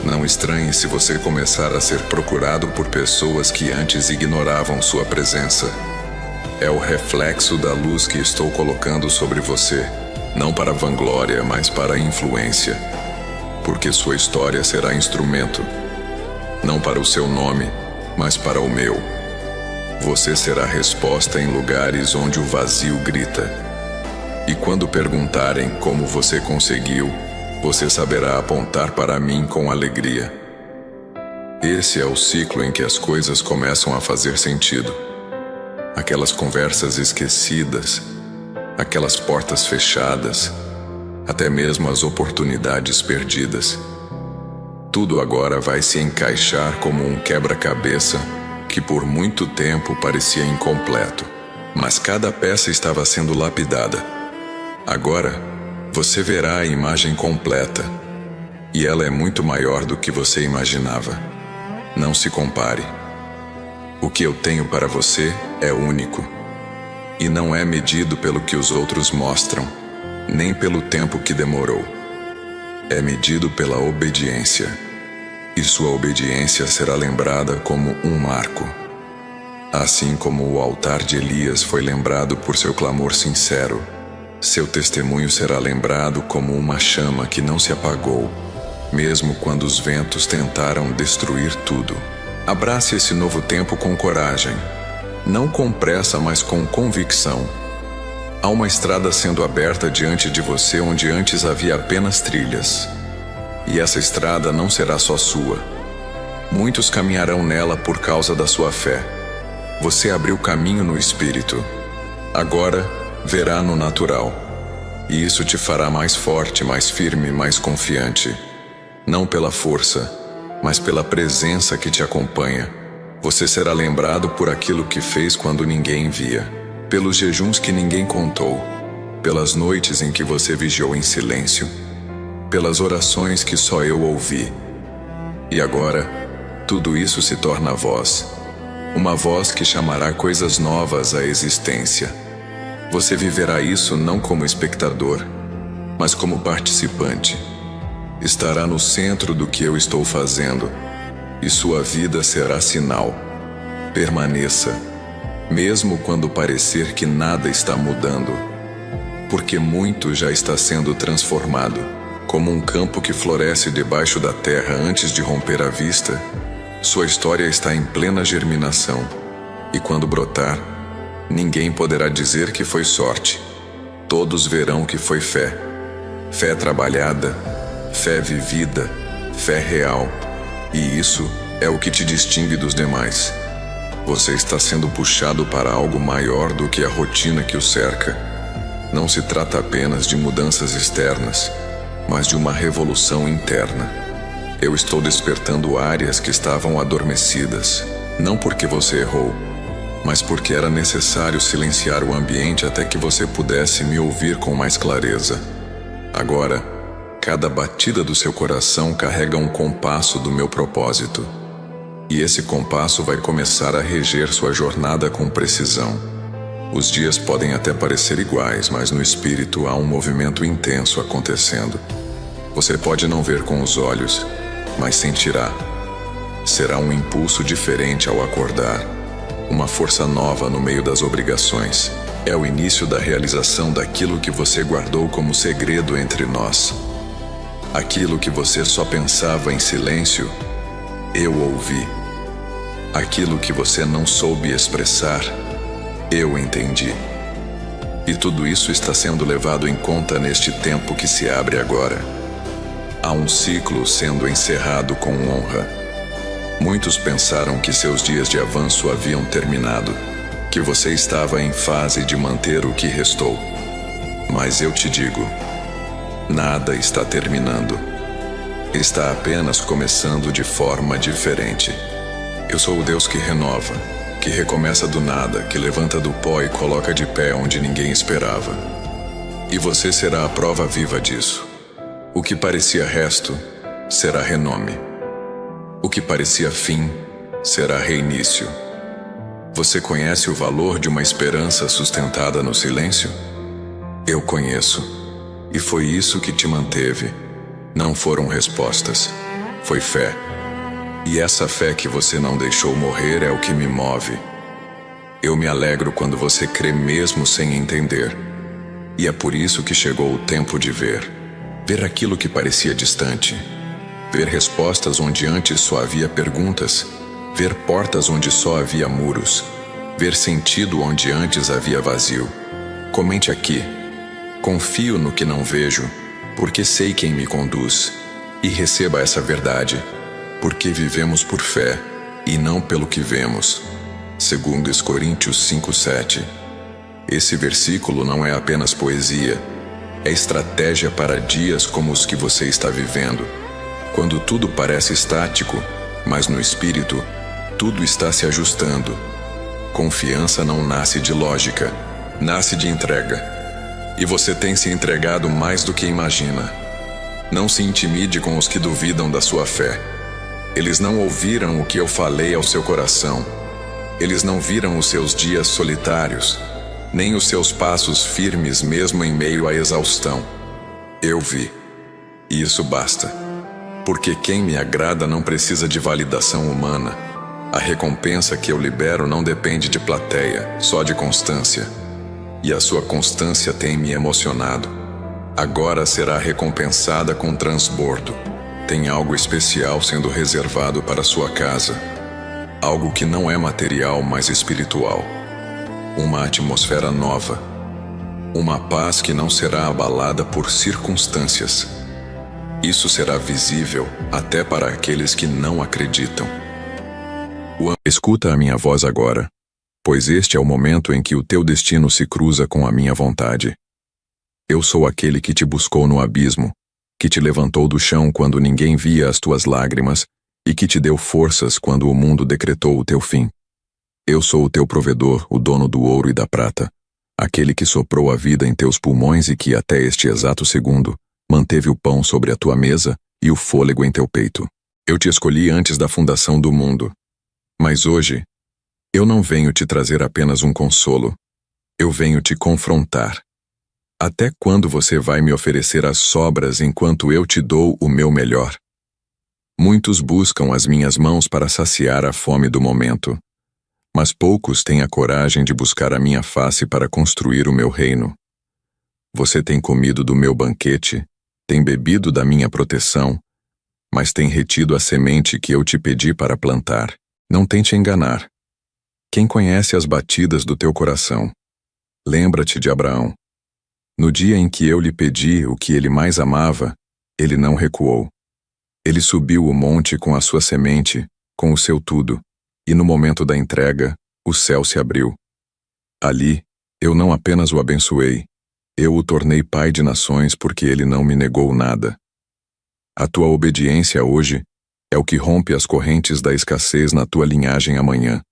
Não estranhe se você começar a ser procurado por pessoas que antes ignoravam sua presença. É o reflexo da luz que estou colocando sobre você, não para vanglória, mas para influência. Porque sua história será instrumento, não para o seu nome, mas para o meu. Você será resposta em lugares onde o vazio grita. E quando perguntarem como você conseguiu, você saberá apontar para mim com alegria. Esse é o ciclo em que as coisas começam a fazer sentido. Aquelas conversas esquecidas, aquelas portas fechadas, até mesmo as oportunidades perdidas. Tudo agora vai se encaixar como um quebra-cabeça que por muito tempo parecia incompleto, mas cada peça estava sendo lapidada. Agora, você verá a imagem completa, e ela é muito maior do que você imaginava. Não se compare. O que eu tenho para você é único, e não é medido pelo que os outros mostram, nem pelo tempo que demorou. É medido pela obediência, e sua obediência será lembrada como um marco. Assim como o altar de Elias foi lembrado por seu clamor sincero, seu testemunho será lembrado como uma chama que não se apagou, mesmo quando os ventos tentaram destruir tudo. Abrace esse novo tempo com coragem, não com pressa, mas com convicção. Há uma estrada sendo aberta diante de você onde antes havia apenas trilhas. E essa estrada não será só sua. Muitos caminharão nela por causa da sua fé. Você abriu caminho no espírito. Agora, verá no natural. E isso te fará mais forte, mais firme, mais confiante. Não pela força, mas pela presença que te acompanha. Você será lembrado por aquilo que fez quando ninguém via. Pelos jejuns que ninguém contou. Pelas noites em que você vigiou em silêncio. Pelas orações que só eu ouvi. E agora, tudo isso se torna voz. Uma voz que chamará coisas novas à existência. Você viverá isso não como espectador, mas como participante. Estará no centro do que eu estou fazendo, e sua vida será sinal. Permaneça, mesmo quando parecer que nada está mudando, porque muito já está sendo transformado. Como um campo que floresce debaixo da terra antes de romper a vista, sua história está em plena germinação, e quando brotar, ninguém poderá dizer que foi sorte. Todos verão que foi fé. Fé trabalhada, fé vivida, fé real. E isso é o que te distingue dos demais. Você está sendo puxado para algo maior do que a rotina que o cerca. Não se trata apenas de mudanças externas, mas de uma revolução interna. Eu estou despertando áreas que estavam adormecidas, não porque você errou, mas porque era necessário silenciar o ambiente até que você pudesse me ouvir com mais clareza. Agora, cada batida do seu coração carrega um compasso do meu propósito. E esse compasso vai começar a reger sua jornada com precisão. Os dias podem até parecer iguais, mas no espírito há um movimento intenso acontecendo. Você pode não ver com os olhos, mas sentirá. Será um impulso diferente ao acordar. Uma força nova no meio das obrigações. É o início da realização daquilo que você guardou como segredo entre nós. Aquilo que você só pensava em silêncio, eu ouvi. Aquilo que você não soube expressar, eu entendi. E tudo isso está sendo levado em conta neste tempo que se abre agora. Há um ciclo sendo encerrado com honra. Muitos pensaram que seus dias de avanço haviam terminado, que você estava em fase de manter o que restou. Mas eu te digo, nada está terminando. Está apenas começando de forma diferente. Eu sou o Deus que renova, que recomeça do nada, que levanta do pó e coloca de pé onde ninguém esperava. E você será a prova viva disso. O que parecia resto, será renome. O que parecia fim, será reinício. Você conhece o valor de uma esperança sustentada no silêncio? Eu conheço. E foi isso que te manteve. Não foram respostas. Foi fé. E essa fé que você não deixou morrer é o que me move. Eu me alegro quando você crê mesmo sem entender. E é por isso que chegou o tempo de ver. Ver aquilo que parecia distante. Ver respostas onde antes só havia perguntas. Ver portas onde só havia muros. Ver sentido onde antes havia vazio. Comente aqui. Confio no que não vejo, porque sei quem me conduz. E receba essa verdade, porque vivemos por fé e não pelo que vemos. 2 Coríntios 5:7. Esse versículo não é apenas poesia, é estratégia para dias como os que você está vivendo, quando tudo parece estático, mas no espírito, tudo está se ajustando. Confiança não nasce de lógica, nasce de entrega. E você tem se entregado mais do que imagina. Não se intimide com os que duvidam da sua fé. Eles não ouviram o que eu falei ao seu coração. Eles não viram os seus dias solitários, nem os seus passos firmes mesmo em meio à exaustão. Eu vi. E isso basta. Porque quem me agrada não precisa de validação humana. A recompensa que eu libero não depende de plateia, só de constância. E a sua constância tem me emocionado. Agora será recompensada com transbordo. Tem algo especial sendo reservado para sua casa. Algo que não é material, mas espiritual. Uma atmosfera nova. Uma paz que não será abalada por circunstâncias. Isso será visível até para aqueles que não acreditam. Escuta a minha voz agora, pois este é o momento em que o teu destino se cruza com a minha vontade. Eu sou aquele que te buscou no abismo, que te levantou do chão quando ninguém via as tuas lágrimas e que te deu forças quando o mundo decretou o teu fim. Eu sou o teu provedor, o dono do ouro e da prata, aquele que soprou a vida em teus pulmões e que, até este exato segundo, manteve o pão sobre a tua mesa e o fôlego em teu peito. Eu te escolhi antes da fundação do mundo. Mas hoje, eu não venho te trazer apenas um consolo. Eu venho te confrontar. Até quando você vai me oferecer as sobras enquanto eu te dou o meu melhor? Muitos buscam as minhas mãos para saciar a fome do momento, mas poucos têm a coragem de buscar a minha face para construir o meu reino. Você tem comido do meu banquete, tem bebido da minha proteção, mas tem retido a semente que eu te pedi para plantar. Não tente enganar. Quem conhece as batidas do teu coração? Lembra-te de Abraão. No dia em que eu lhe pedi o que ele mais amava, ele não recuou. Ele subiu o monte com a sua semente, com o seu tudo, e no momento da entrega, o céu se abriu. Ali, eu não apenas o abençoei, eu o tornei pai de nações porque ele não me negou nada. A tua obediência hoje é o que rompe as correntes da escassez na tua linhagem amanhã.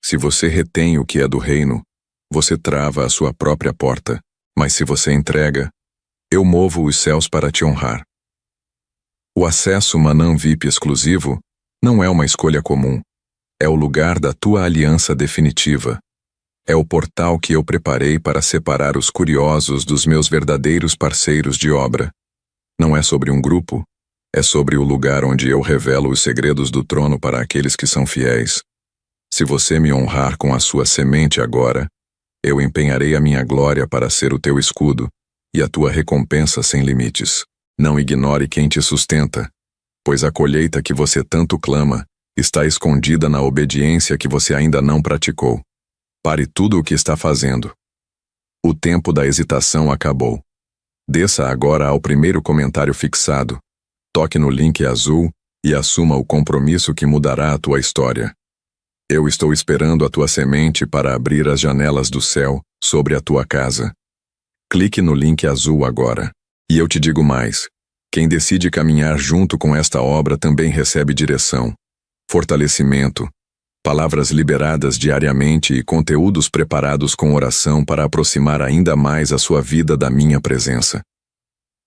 Se você retém o que é do reino, você trava a sua própria porta, mas se você entrega, eu movo os céus para te honrar. O acesso Manam VIP exclusivo não é uma escolha comum, é o lugar da tua aliança definitiva. É o portal que eu preparei para separar os curiosos dos meus verdadeiros parceiros de obra. Não é sobre um grupo, é sobre o lugar onde eu revelo os segredos do trono para aqueles que são fiéis. Se você me honrar com a sua semente agora, eu empenharei a minha glória para ser o teu escudo e a tua recompensa sem limites. Não ignore quem te sustenta, pois a colheita que você tanto clama está escondida na obediência que você ainda não praticou. Pare tudo o que está fazendo. O tempo da hesitação acabou. Desça agora ao primeiro comentário fixado, toque no link azul e assuma o compromisso que mudará a tua história. Eu estou esperando a tua semente para abrir as janelas do céu sobre a tua casa. Clique no link azul agora. E eu te digo mais: quem decide caminhar junto com esta obra também recebe direção, fortalecimento, palavras liberadas diariamente e conteúdos preparados com oração para aproximar ainda mais a sua vida da minha presença.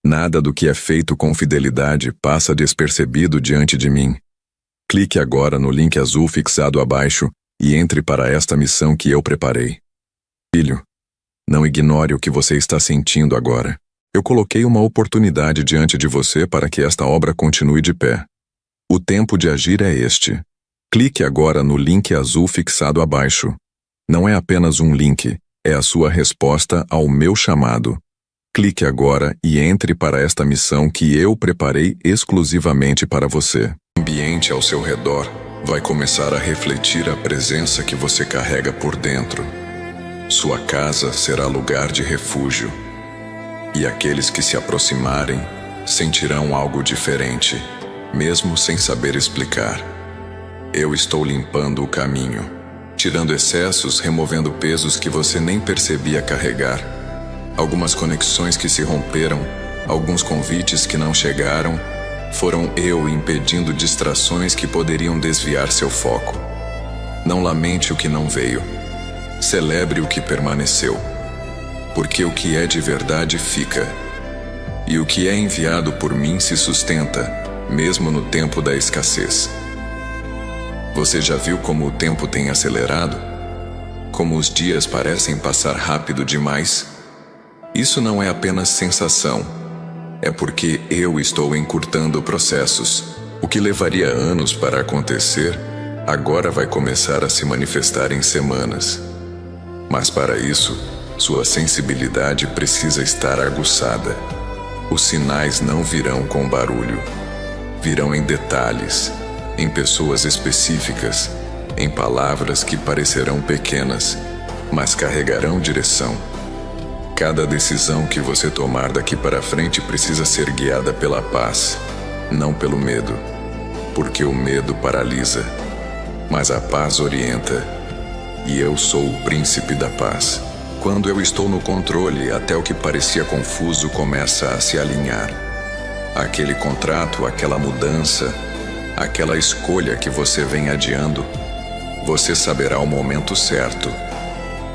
Nada do que é feito com fidelidade passa despercebido diante de mim. Clique agora no link azul fixado abaixo e entre para esta missão que eu preparei. Filho, não ignore o que você está sentindo agora. Eu coloquei uma oportunidade diante de você para que esta obra continue de pé. O tempo de agir é este. Clique agora no link azul fixado abaixo. Não é apenas um link, é a sua resposta ao meu chamado. Clique agora e entre para esta missão que eu preparei exclusivamente para você. O ambiente ao seu redor vai começar a refletir a presença que você carrega por dentro. Sua casa será lugar de refúgio. E aqueles que se aproximarem sentirão algo diferente, mesmo sem saber explicar. Eu estou limpando o caminho, tirando excessos, removendo pesos que você nem percebia carregar. Algumas conexões que se romperam, alguns convites que não chegaram, foram eu impedindo distrações que poderiam desviar seu foco. Não lamente o que não veio. Celebre o que permaneceu. Porque o que é de verdade fica. E o que é enviado por mim se sustenta, mesmo no tempo da escassez. Você já viu como o tempo tem acelerado? Como os dias parecem passar rápido demais? Isso não é apenas sensação. É porque eu estou encurtando processos. O que levaria anos para acontecer, agora vai começar a se manifestar em semanas. Mas para isso, sua sensibilidade precisa estar aguçada. Os sinais não virão com barulho. Virão em detalhes, em pessoas específicas, em palavras que parecerão pequenas, mas carregarão direção. Cada decisão que você tomar daqui para frente precisa ser guiada pela paz, não pelo medo, porque o medo paralisa, mas a paz orienta, e eu sou o príncipe da paz. Quando eu estou no controle, até o que parecia confuso começa a se alinhar. Aquele contrato, aquela mudança, aquela escolha que você vem adiando, você saberá o momento certo,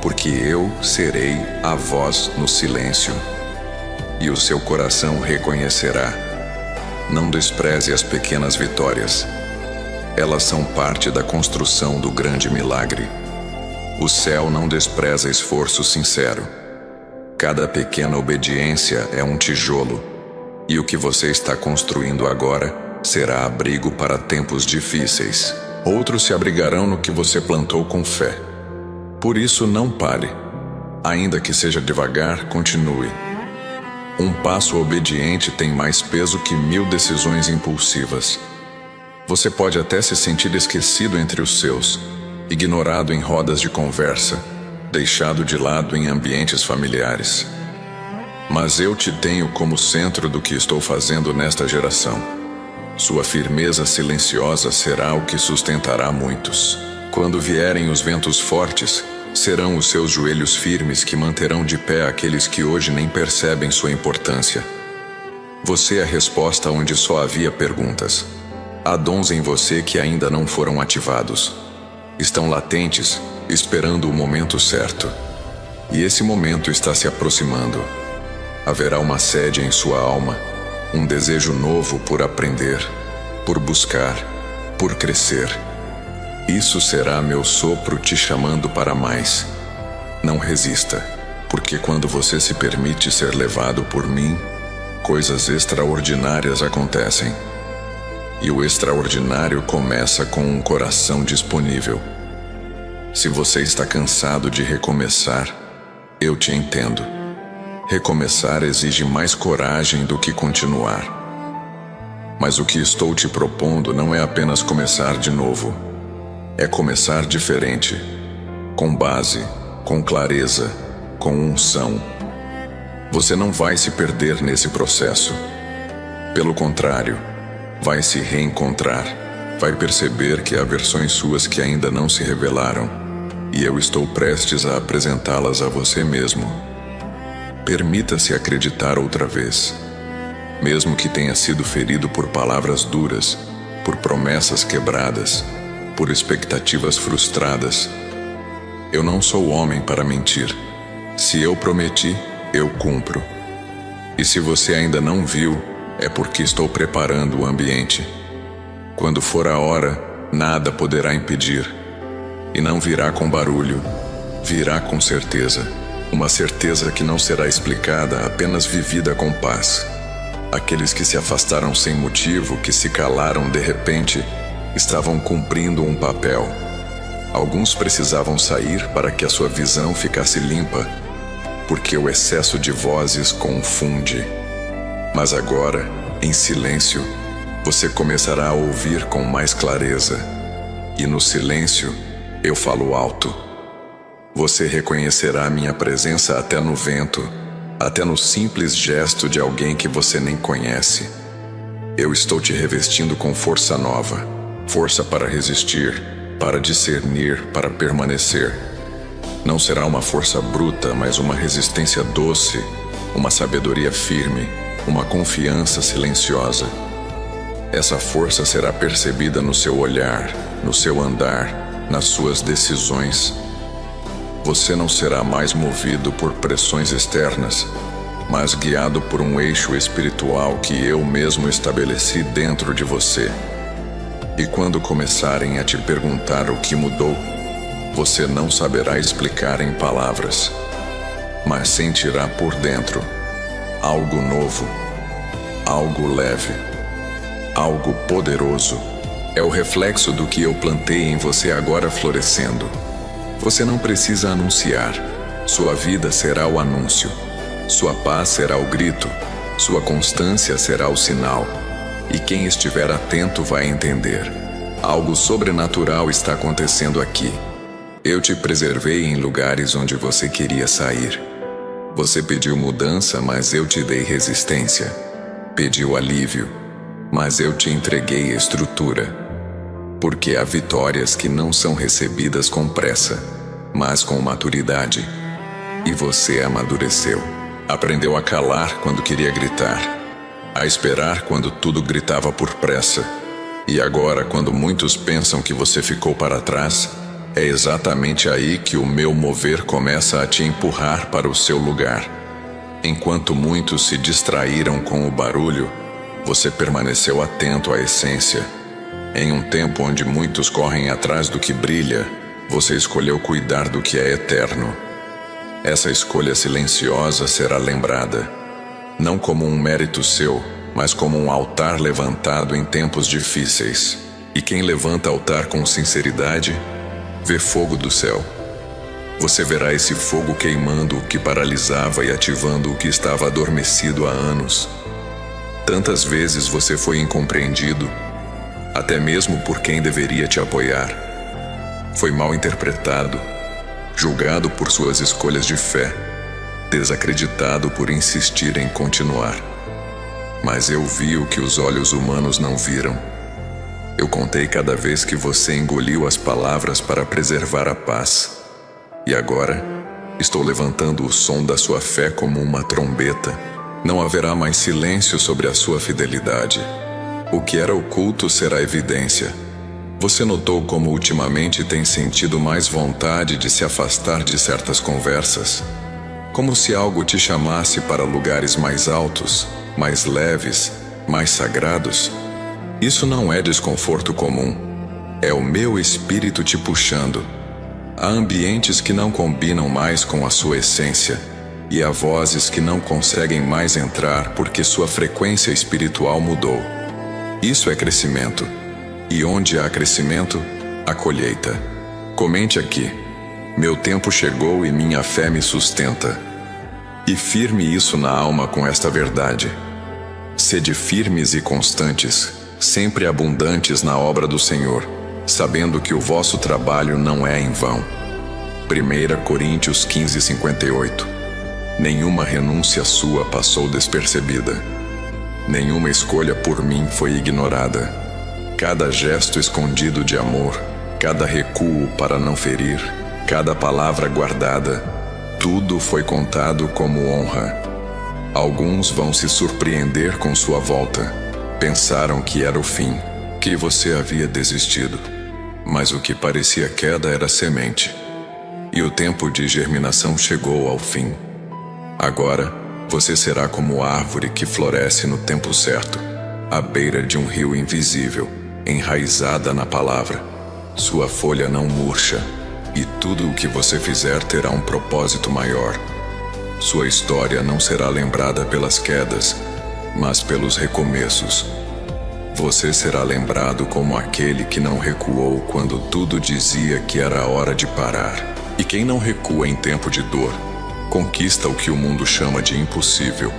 porque eu serei a voz no silêncio, e o seu coração reconhecerá. Não despreze as pequenas vitórias. Elas são parte da construção do grande milagre. O céu não despreza esforço sincero. Cada pequena obediência é um tijolo, e o que você está construindo agora será abrigo para tempos difíceis. Outros se abrigarão no que você plantou com fé. Por isso, não pare. Ainda que seja devagar, continue. Um passo obediente tem mais peso que 1000 decisões impulsivas. Você pode até se sentir esquecido entre os seus, ignorado em rodas de conversa, deixado de lado em ambientes familiares. Mas eu te tenho como centro do que estou fazendo nesta geração. Sua firmeza silenciosa será o que sustentará muitos. Quando vierem os ventos fortes, serão os seus joelhos firmes que manterão de pé aqueles que hoje nem percebem sua importância. Você é a resposta onde só havia perguntas. Há dons em você que ainda não foram ativados. Estão latentes, esperando o momento certo. E esse momento está se aproximando. Haverá uma sede em sua alma, um desejo novo por aprender, por buscar, por crescer. Isso será meu sopro te chamando para mais. Não resista, porque quando você se permite ser levado por mim, coisas extraordinárias acontecem. E o extraordinário começa com um coração disponível. Se você está cansado de recomeçar, eu te entendo. Recomeçar exige mais coragem do que continuar. Mas o que estou te propondo não é apenas começar de novo. É começar diferente, com base, com clareza, com unção. Você não vai se perder nesse processo. Pelo contrário, vai se reencontrar, vai perceber que há versões suas que ainda não se revelaram, e eu estou prestes a apresentá-las a você mesmo. Permita-se acreditar outra vez, mesmo que tenha sido ferido por palavras duras, por promessas quebradas, por expectativas frustradas. Eu não sou homem para mentir. Se eu prometi, eu cumpro. E se você ainda não viu, é porque estou preparando o ambiente. Quando for a hora, nada poderá impedir. E não virá com barulho, virá com certeza. Uma certeza que não será explicada, apenas vivida com paz. Aqueles que se afastaram sem motivo, que se calaram de repente, estavam cumprindo um papel. Alguns precisavam sair para que a sua visão ficasse limpa, porque o excesso de vozes confunde. Mas agora, em silêncio, você começará a ouvir com mais clareza. E no silêncio, eu falo alto. Você reconhecerá minha presença até no vento, até no simples gesto de alguém que você nem conhece. Eu estou te revestindo com força nova. Força para resistir, para discernir, para permanecer. Não será uma força bruta, mas uma resistência doce, uma sabedoria firme, uma confiança silenciosa. Essa força será percebida no seu olhar, no seu andar, nas suas decisões. Você não será mais movido por pressões externas, mas guiado por um eixo espiritual que eu mesmo estabeleci dentro de você. E quando começarem a te perguntar o que mudou, você não saberá explicar em palavras, mas sentirá por dentro algo novo, algo leve, algo poderoso. É o reflexo do que eu plantei em você agora florescendo. Você não precisa anunciar, sua vida será o anúncio, sua paz será o grito, sua constância será o sinal. E quem estiver atento vai entender. Algo sobrenatural está acontecendo aqui. Eu te preservei em lugares onde você queria sair. Você pediu mudança, mas eu te dei resistência. Pediu alívio, mas eu te entreguei estrutura. Porque há vitórias que não são recebidas com pressa, mas com maturidade. E você amadureceu. Aprendeu a calar quando queria gritar, a esperar quando tudo gritava por pressa. E agora, quando muitos pensam que você ficou para trás, é exatamente aí que o meu mover começa a te empurrar para o seu lugar. Enquanto muitos se distraíram com o barulho, você permaneceu atento à essência. Em um tempo onde muitos correm atrás do que brilha, você escolheu cuidar do que é eterno. Essa escolha silenciosa será lembrada, não como um mérito seu, mas como um altar levantado em tempos difíceis. E quem levanta altar com sinceridade, vê fogo do céu. Você verá esse fogo queimando o que paralisava e ativando o que estava adormecido há anos. Tantas vezes você foi incompreendido, até mesmo por quem deveria te apoiar. Foi mal interpretado, julgado por suas escolhas de fé, desacreditado por insistir em continuar. Mas eu vi o que os olhos humanos não viram. Eu contei cada vez que você engoliu as palavras para preservar a paz. E agora, estou levantando o som da sua fé como uma trombeta. Não haverá mais silêncio sobre a sua fidelidade. O que era oculto será evidência. Você notou como ultimamente tem sentido mais vontade de se afastar de certas conversas? Como se algo te chamasse para lugares mais altos, mais leves, mais sagrados? Isso não é desconforto comum. É o meu espírito te puxando. Há ambientes que não combinam mais com a sua essência, e há vozes que não conseguem mais entrar porque sua frequência espiritual mudou. Isso é crescimento. E onde há crescimento, há colheita. Comente aqui: meu tempo chegou e minha fé me sustenta. E firme isso na alma com esta verdade. Sede firmes e constantes, sempre abundantes na obra do Senhor, sabendo que o vosso trabalho não é em vão. 1 Coríntios 15:58. Nenhuma renúncia sua passou despercebida. Nenhuma escolha por mim foi ignorada. Cada gesto escondido de amor, cada recuo para não ferir, cada palavra guardada, tudo foi contado como honra. Alguns vão se surpreender com sua volta. Pensaram que era o fim, que você havia desistido. Mas o que parecia queda era semente. E o tempo de germinação chegou ao fim. Agora, você será como árvore que floresce no tempo certo, à beira de um rio invisível, enraizada na palavra. Sua folha não murcha, e tudo o que você fizer terá um propósito maior. Sua história não será lembrada pelas quedas, mas pelos recomeços. Você será lembrado como aquele que não recuou quando tudo dizia que era hora de parar. E quem não recua em tempo de dor, conquista o que o mundo chama de impossível.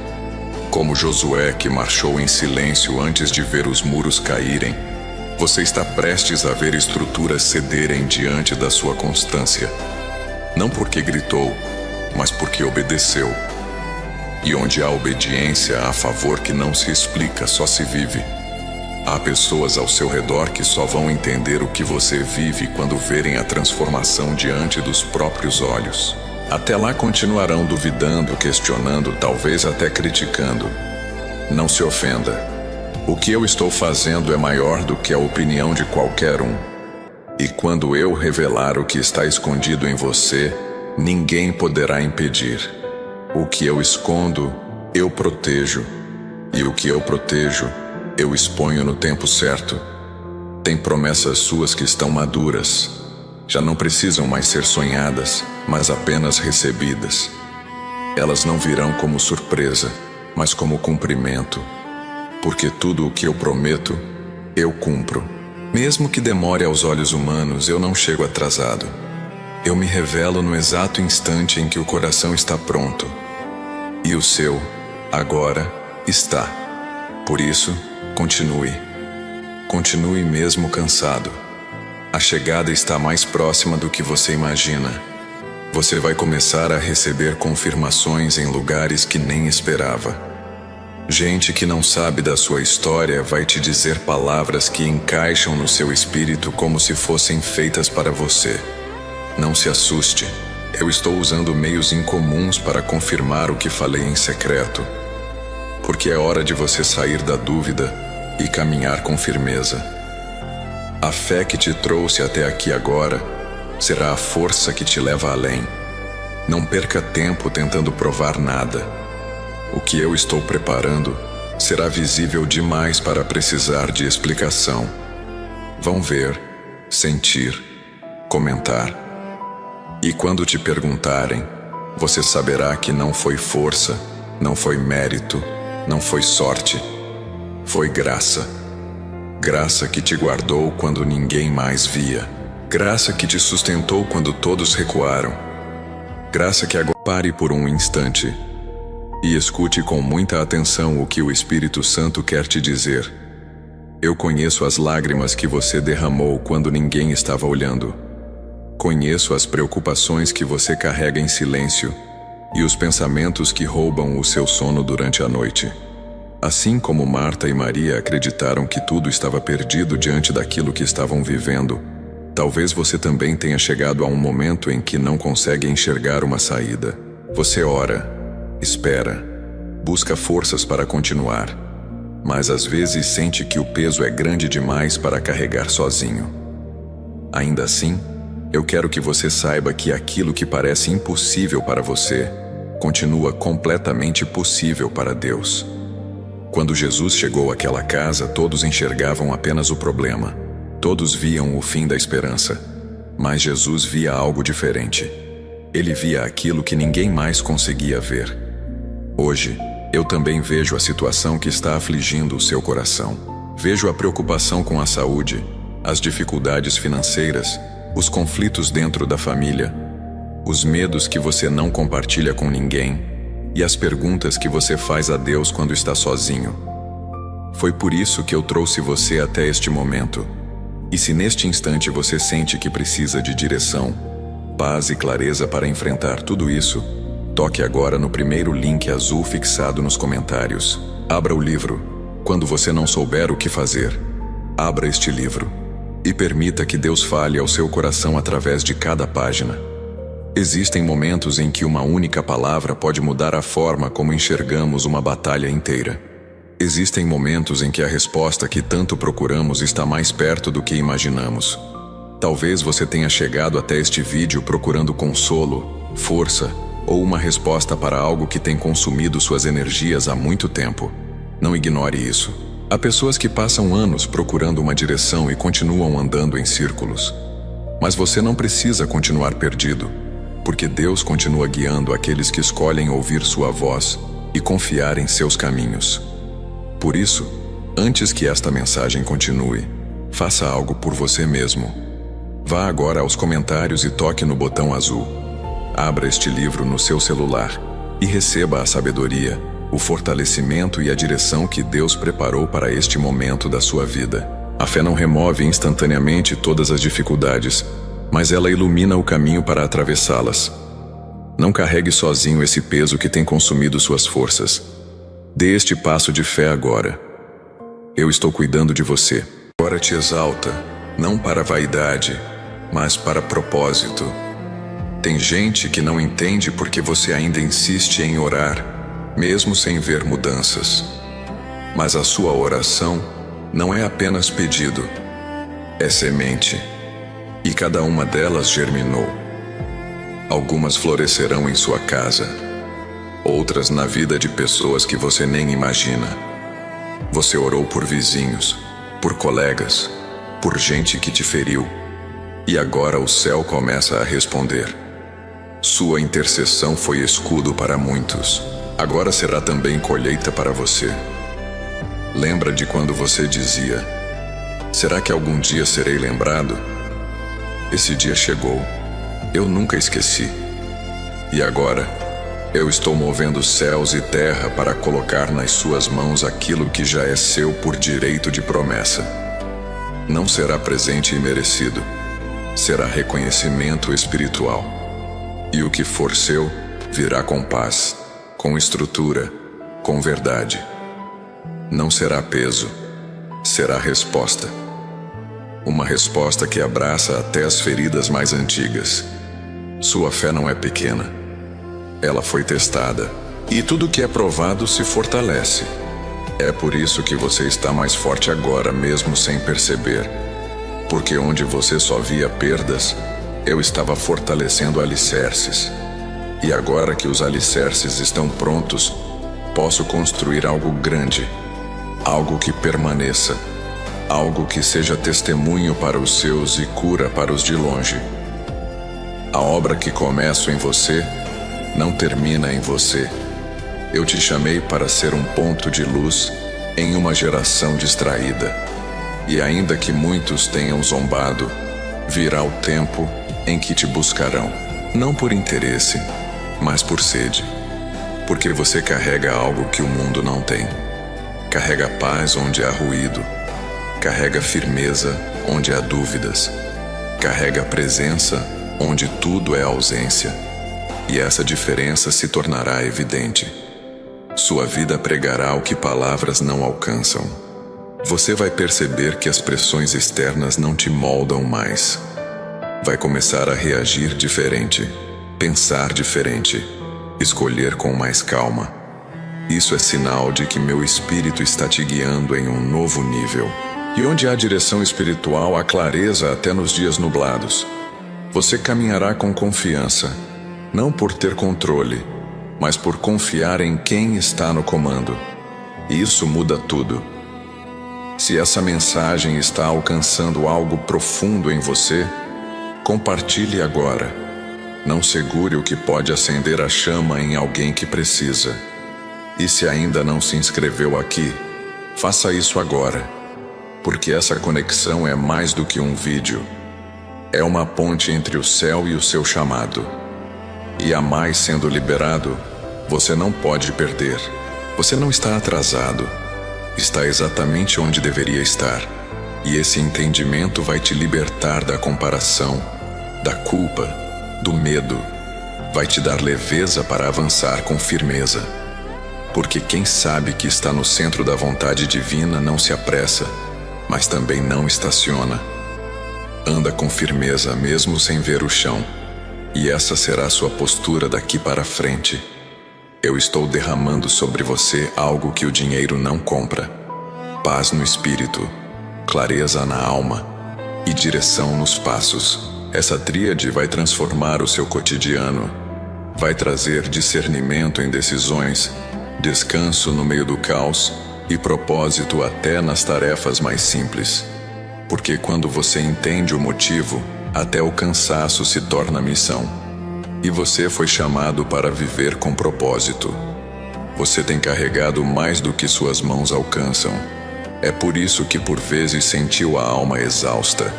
Como Josué, que marchou em silêncio antes de ver os muros caírem, você está prestes a ver estruturas cederem diante da sua constância. Não porque gritou, mas porque obedeceu. E onde há obediência, há favor que não se explica, só se vive. Há pessoas ao seu redor que só vão entender o que você vive quando verem a transformação diante dos próprios olhos. Até lá continuarão duvidando, questionando, talvez até criticando. Não se ofenda. O que eu estou fazendo é maior do que a opinião de qualquer um. E quando eu revelar o que está escondido em você, ninguém poderá impedir. O que eu escondo, eu protejo. E o que eu protejo, eu exponho no tempo certo. Tem promessas suas que estão maduras. Já não precisam mais ser sonhadas, mas apenas recebidas. Elas não virão como surpresa, mas como cumprimento. Porque tudo o que eu prometo, eu cumpro. Mesmo que demore aos olhos humanos, eu não chego atrasado. Eu me revelo no exato instante em que o coração está pronto. E o seu, agora, está. Por isso, continue. Continue mesmo cansado. A chegada está mais próxima do que você imagina. Você vai começar a receber confirmações em lugares que nem esperava. Gente que não sabe da sua história vai te dizer palavras que encaixam no seu espírito como se fossem feitas para você. Não se assuste. Eu estou usando meios incomuns para confirmar o que falei em secreto. Porque é hora de você sair da dúvida e caminhar com firmeza. A fé que te trouxe até aqui agora será a força que te leva além. Não perca tempo tentando provar nada. O que eu estou preparando será visível demais para precisar de explicação. Vão ver, sentir, comentar. E quando te perguntarem, você saberá que não foi força, não foi mérito, não foi sorte. Foi graça. Graça que te guardou quando ninguém mais via. Graça que te sustentou quando todos recuaram. Graça que agora pare por um instante e escute com muita atenção o que o Espírito Santo quer te dizer. Eu conheço as lágrimas que você derramou quando ninguém estava olhando. Conheço as preocupações que você carrega em silêncio e os pensamentos que roubam o seu sono durante a noite. Assim como Marta e Maria acreditaram que tudo estava perdido diante daquilo que estavam vivendo, talvez você também tenha chegado a um momento em que não consegue enxergar uma saída. Você ora, espera, busca forças para continuar, mas às vezes sente que o peso é grande demais para carregar sozinho. Ainda assim, eu quero que você saiba que aquilo que parece impossível para você continua completamente possível para Deus. Quando Jesus chegou àquela casa, todos enxergavam apenas o problema. Todos viam o fim da esperança. Mas Jesus via algo diferente. Ele via aquilo que ninguém mais conseguia ver. Hoje, eu também vejo a situação que está afligindo o seu coração. Vejo a preocupação com a saúde, as dificuldades financeiras, os conflitos dentro da família, os medos que você não compartilha com ninguém e as perguntas que você faz a Deus quando está sozinho. Foi por isso que eu trouxe você até este momento. E se neste instante você sente que precisa de direção, paz e clareza para enfrentar tudo isso, toque agora no primeiro link azul fixado nos comentários. Abra o livro. Quando você não souber o que fazer, abra este livro e permita que Deus fale ao seu coração através de cada página. Existem momentos em que uma única palavra pode mudar a forma como enxergamos uma batalha inteira. Existem momentos em que a resposta que tanto procuramos está mais perto do que imaginamos. Talvez você tenha chegado até este vídeo procurando consolo, força ou uma resposta para algo que tem consumido suas energias há muito tempo. Não ignore isso. Há pessoas que passam anos procurando uma direção e continuam andando em círculos. Mas você não precisa continuar perdido, porque Deus continua guiando aqueles que escolhem ouvir sua voz e confiar em seus caminhos. Por isso, antes que esta mensagem continue, faça algo por você mesmo. Vá agora aos comentários e toque no botão azul. Abra este livro no seu celular e receba a sabedoria, o fortalecimento e a direção que Deus preparou para este momento da sua vida. A fé não remove instantaneamente todas as dificuldades, mas ela ilumina o caminho para atravessá-las. Não carregue sozinho esse peso que tem consumido suas forças. Dê este passo de fé agora. Eu estou cuidando de você. Agora te exalta, não para vaidade, mas para propósito. Tem gente que não entende porque você ainda insiste em orar, mesmo sem ver mudanças. Mas a sua oração não é apenas pedido, é semente. E cada uma delas germinou. Algumas florescerão em sua casa, outras na vida de pessoas que você nem imagina. Você orou por vizinhos, por colegas, por gente que te feriu, e agora o céu começa a responder. Sua intercessão foi escudo para muitos, agora será também colheita para você. Lembra de quando você dizia: será que algum dia serei lembrado? Esse dia chegou. Eu nunca esqueci. E agora, eu estou movendo céus e terra para colocar nas suas mãos aquilo que já é seu por direito de promessa. Não será presente imerecido. Será reconhecimento espiritual. E o que for seu, virá com paz, com estrutura, com verdade. Não será peso, será resposta. Uma resposta que abraça até as feridas mais antigas. Sua fé não é pequena. Ela foi testada, e tudo que é provado se fortalece. É por isso que você está mais forte agora, mesmo sem perceber. Porque onde você só via perdas, eu estava fortalecendo alicerces. E agora que os alicerces estão prontos, posso construir algo grande, algo que permaneça, algo que seja testemunho para os seus e cura para os de longe. A obra que começo em você não termina em você. Eu te chamei para ser um ponto de luz em uma geração distraída. E ainda que muitos tenham zombado, virá o tempo em que te buscarão, não por interesse, mas por sede. Porque você carrega algo que o mundo não tem. Carrega paz onde há ruído. Carrega firmeza onde há dúvidas. Carrega presença onde tudo é ausência. E essa diferença se tornará evidente. Sua vida pregará o que palavras não alcançam. Você vai perceber que as pressões externas não te moldam mais. Vai começar a reagir diferente, pensar diferente, escolher com mais calma. Isso é sinal de que meu espírito está te guiando em um novo nível. E onde há direção espiritual, há clareza até nos dias nublados. Você caminhará com confiança, não por ter controle, mas por confiar em quem está no comando. E isso muda tudo. Se essa mensagem está alcançando algo profundo em você, compartilhe agora. Não segure o que pode acender a chama em alguém que precisa. E se ainda não se inscreveu aqui, faça isso agora. Porque essa conexão é mais do que um vídeo. É uma ponte entre o céu e o seu chamado. E a mais sendo liberado, você não pode perder. Você não está atrasado. Está exatamente onde deveria estar. E esse entendimento vai te libertar da comparação, da culpa, do medo. Vai te dar leveza para avançar com firmeza. Porque quem sabe que está no centro da vontade divina não se apressa, mas também não estaciona. Anda com firmeza mesmo sem ver o chão. E essa será sua postura daqui para frente. Eu estou derramando sobre você algo que o dinheiro não compra. Paz no espírito, clareza na alma e direção nos passos. Essa tríade vai transformar o seu cotidiano. Vai trazer discernimento em decisões, descanso no meio do caos e propósito até nas tarefas mais simples. Porque quando você entende o motivo, até o cansaço se torna missão. E você foi chamado para viver com propósito. Você tem carregado mais do que suas mãos alcançam. É por isso que por vezes sentiu a alma exausta.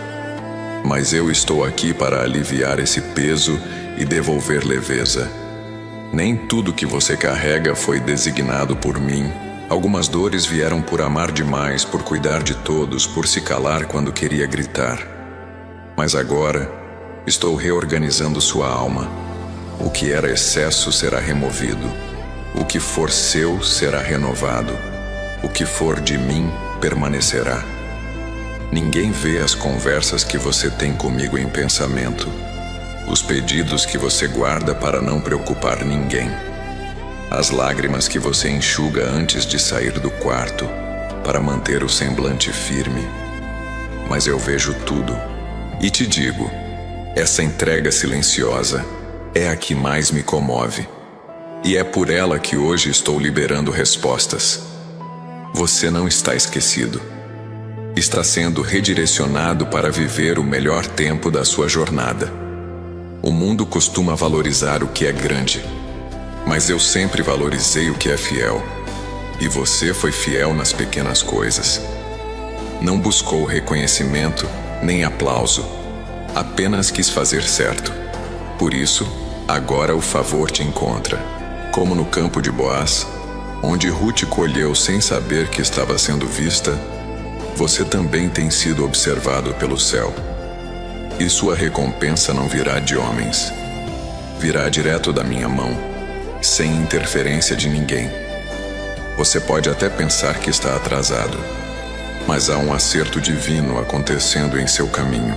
Mas eu estou aqui para aliviar esse peso e devolver leveza. Nem tudo que você carrega foi designado por mim. Algumas dores vieram por amar demais, por cuidar de todos, por se calar quando queria gritar. Mas agora, estou reorganizando sua alma. O que era excesso será removido. O que for seu será renovado. O que for de mim permanecerá. Ninguém vê as conversas que você tem comigo em pensamento. Os pedidos que você guarda para não preocupar ninguém. As lágrimas que você enxuga antes de sair do quarto, para manter o semblante firme. Mas eu vejo tudo. E te digo, essa entrega silenciosa é a que mais me comove. E é por ela que hoje estou liberando respostas. Você não está esquecido. Está sendo redirecionado para viver o melhor tempo da sua jornada. O mundo costuma valorizar o que é grande, mas eu sempre valorizei o que é fiel. E você foi fiel nas pequenas coisas. Não buscou reconhecimento nem aplauso, apenas quis fazer certo. Por isso, agora o favor te encontra. Como no campo de Boaz, onde Ruth colheu sem saber que estava sendo vista, você também tem sido observado pelo céu. E sua recompensa não virá de homens. virá direto da minha mão, sem interferência de ninguém. Você pode até pensar que está atrasado, mas há um acerto divino acontecendo em seu caminho.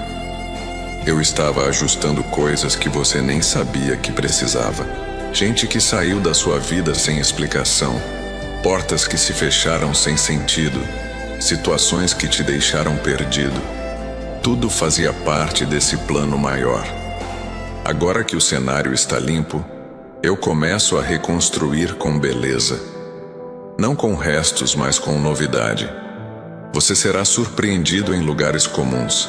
Eu estava ajustando coisas que você nem sabia que precisava. Gente que saiu da sua vida sem explicação, portas que se fecharam sem sentido, situações que te deixaram perdido. Tudo fazia parte desse plano maior. Agora que o cenário está limpo, eu começo a reconstruir com beleza. Não com restos, mas com novidade. Você será surpreendido em lugares comuns.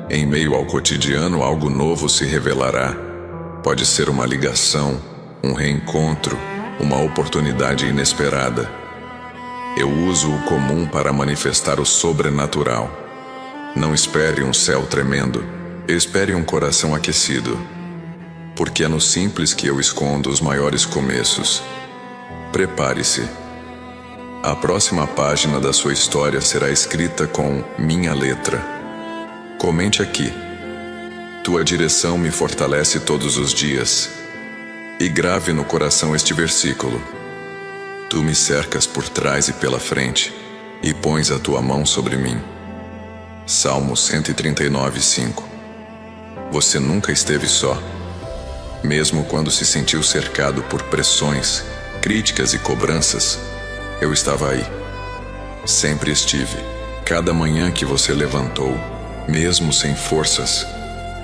Em meio ao cotidiano, algo novo se revelará. Pode ser uma ligação, um reencontro, uma oportunidade inesperada. Eu uso o comum para manifestar o sobrenatural. Não espere um céu tremendo, espere um coração aquecido. Porque é no simples que eu escondo os maiores começos. Prepare-se. A próxima página da sua história será escrita com minha letra. Comente aqui. Tua direção me fortalece todos os dias. E grave no coração este versículo. Tu me cercas por trás e pela frente, e pões a tua mão sobre mim. Salmo 139:5. Você nunca esteve só. Mesmo quando se sentiu cercado por pressões, críticas e cobranças, eu estava aí. Sempre estive. Cada manhã que você levantou, mesmo sem forças,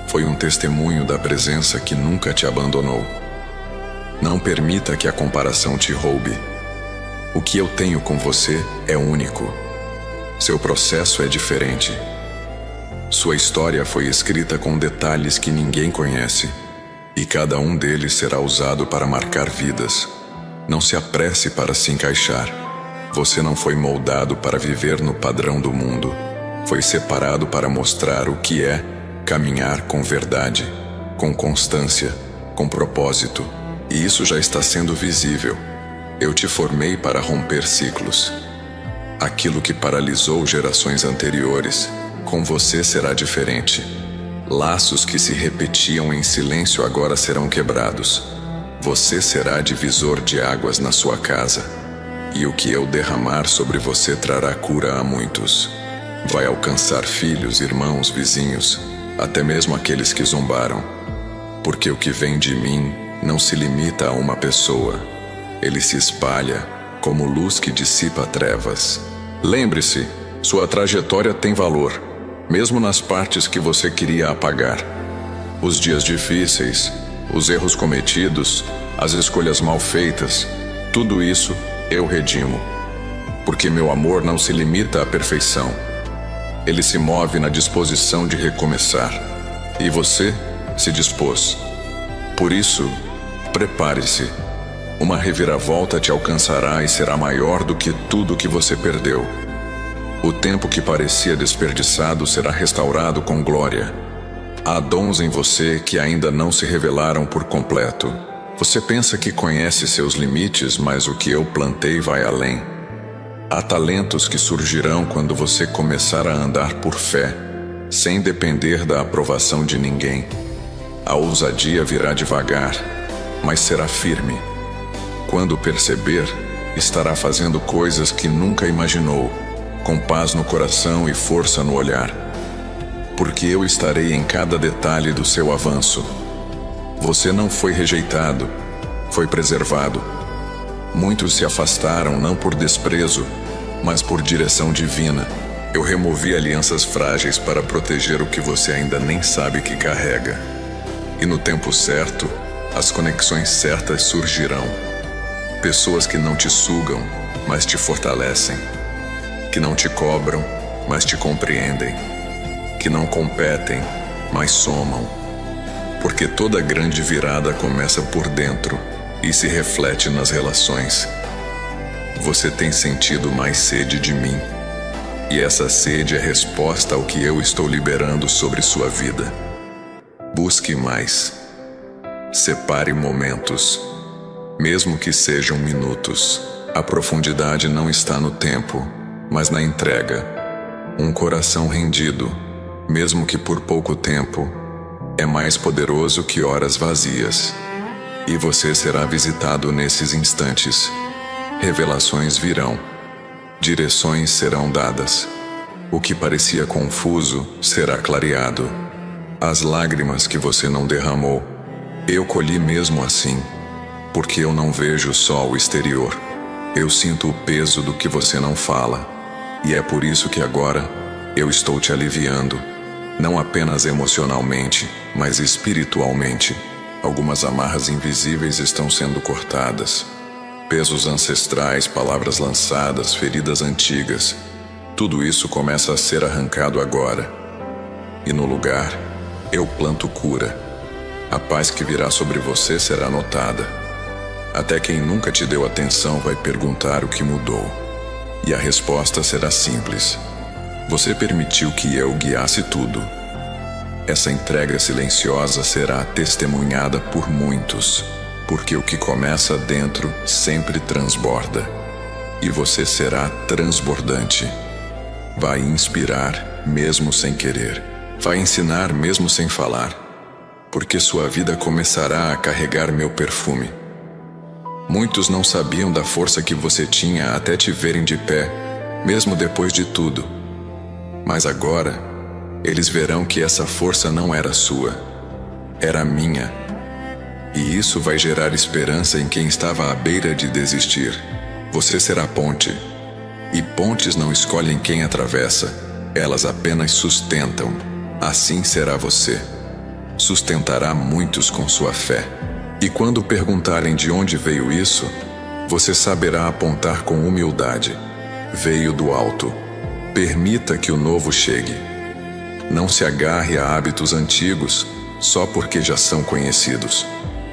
foi um testemunho da presença que nunca te abandonou. Não permita que a comparação te roube. O que eu tenho com você é único. Seu processo é diferente. Sua história foi escrita com detalhes que ninguém conhece, e cada um deles será usado para marcar vidas. Não se apresse para se encaixar. Você não foi moldado para viver no padrão do mundo. Foi separado para mostrar o que é caminhar com verdade, com constância, com propósito. E isso já está sendo visível. Eu te formei para romper ciclos. Aquilo que paralisou gerações anteriores, com você será diferente. Laços que se repetiam em silêncio agora serão quebrados. Você será divisor de águas na sua casa. E o que eu derramar sobre você trará cura a muitos. Vai alcançar filhos, irmãos, vizinhos, até mesmo aqueles que zombaram. Porque o que vem de mim não se limita a uma pessoa. Ele se espalha como luz que dissipa trevas. Lembre-se, sua trajetória tem valor, mesmo nas partes que você queria apagar. Os dias difíceis, os erros cometidos, as escolhas mal feitas, tudo isso eu redimo. Porque meu amor não se limita à perfeição. Ele se move na disposição de recomeçar. E você se dispôs. Por isso, prepare-se. Uma reviravolta te alcançará e será maior do que tudo que você perdeu. O tempo que parecia desperdiçado será restaurado com glória. Há dons em você que ainda não se revelaram por completo. Você pensa que conhece seus limites, mas o que eu plantei vai além. Há talentos que surgirão quando você começar a andar por fé, sem depender da aprovação de ninguém. A ousadia virá devagar, mas será firme. Quando perceber, estará fazendo coisas que nunca imaginou, com paz no coração e força no olhar. Porque eu estarei em cada detalhe do seu avanço. Você não foi rejeitado, foi preservado. Muitos se afastaram não por desprezo, mas por direção divina. Eu removi alianças frágeis para proteger o que você ainda nem sabe que carrega. E no tempo certo, as conexões certas surgirão. Pessoas que não te sugam, mas te fortalecem. Que não te cobram, mas te compreendem. Que não competem, mas somam. Porque toda grande virada começa por dentro e se reflete nas relações. Você tem sentido mais sede de mim. E essa sede é resposta ao que eu estou liberando sobre sua vida. Busque mais. Separe momentos. Mesmo que sejam minutos, a profundidade não está no tempo, mas na entrega. Um coração rendido, mesmo que por pouco tempo, é mais poderoso que horas vazias. E você será visitado nesses instantes. Revelações virão. Direções serão dadas. O que parecia confuso será clareado. As lágrimas que você não derramou, eu colhi mesmo assim, porque eu não vejo só o exterior. Eu sinto o peso do que você não fala. E é por isso que agora eu estou te aliviando. Não apenas emocionalmente, mas espiritualmente. Algumas amarras invisíveis estão sendo cortadas. Pesos ancestrais, palavras lançadas, feridas antigas. Tudo isso começa a ser arrancado agora. E no lugar, eu planto cura. A paz que virá sobre você será notada. Até quem nunca te deu atenção vai perguntar o que mudou. E a resposta será simples. Você permitiu que eu guiasse tudo. Essa entrega silenciosa será testemunhada por muitos, porque o que começa dentro sempre transborda. E você será transbordante. Vai inspirar mesmo sem querer. Vai ensinar mesmo sem falar. Porque sua vida começará a carregar meu perfume. Muitos não sabiam da força que você tinha até te verem de pé, mesmo depois de tudo. Mas agora, eles verão que essa força não era sua, era minha. E isso vai gerar esperança em quem estava à beira de desistir. Você será ponte. E pontes não escolhem quem atravessa, elas apenas sustentam. Assim será você. Sustentará muitos com sua fé. E quando perguntarem de onde veio isso, você saberá apontar com humildade. Veio do alto. Permita que o novo chegue. Não se agarre a hábitos antigos só porque já são conhecidos.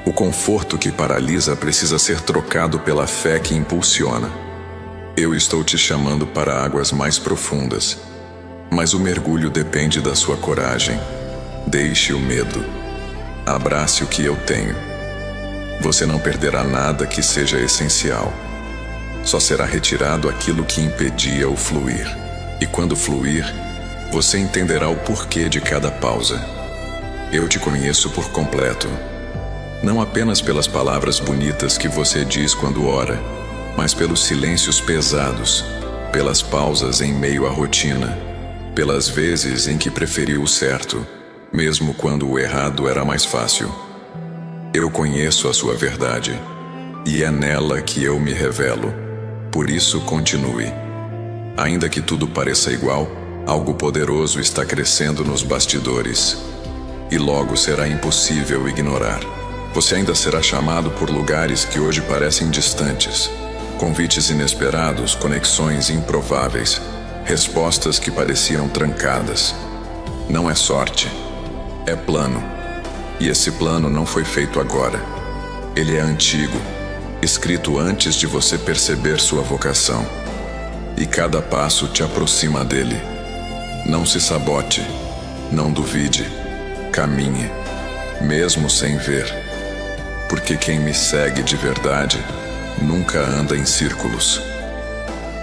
O conforto que paralisa precisa ser trocado pela fé que impulsiona. Eu estou te chamando para águas mais profundas, mas o mergulho depende da sua coragem. Deixe o medo. Abrace o que eu tenho. Você não perderá nada que seja essencial. Só será retirado aquilo que impedia o fluir. E quando fluir, você entenderá o porquê de cada pausa. Eu te conheço por completo. Não apenas pelas palavras bonitas que você diz quando ora, mas pelos silêncios pesados, pelas pausas em meio à rotina, pelas vezes em que preferiu o certo, mesmo quando o errado era mais fácil. Eu conheço a sua verdade, e é nela que eu me revelo. Por isso, continue. Ainda que tudo pareça igual, algo poderoso está crescendo nos bastidores, e logo será impossível ignorar. Você ainda será chamado por lugares que hoje parecem distantes. Convites inesperados, conexões improváveis, respostas que pareciam trancadas. Não é sorte, é plano. E esse plano não foi feito agora. Ele é antigo, escrito antes de você perceber sua vocação. E cada passo te aproxima dele. Não se sabote, não duvide, caminhe, mesmo sem ver. Porque quem me segue de verdade nunca anda em círculos.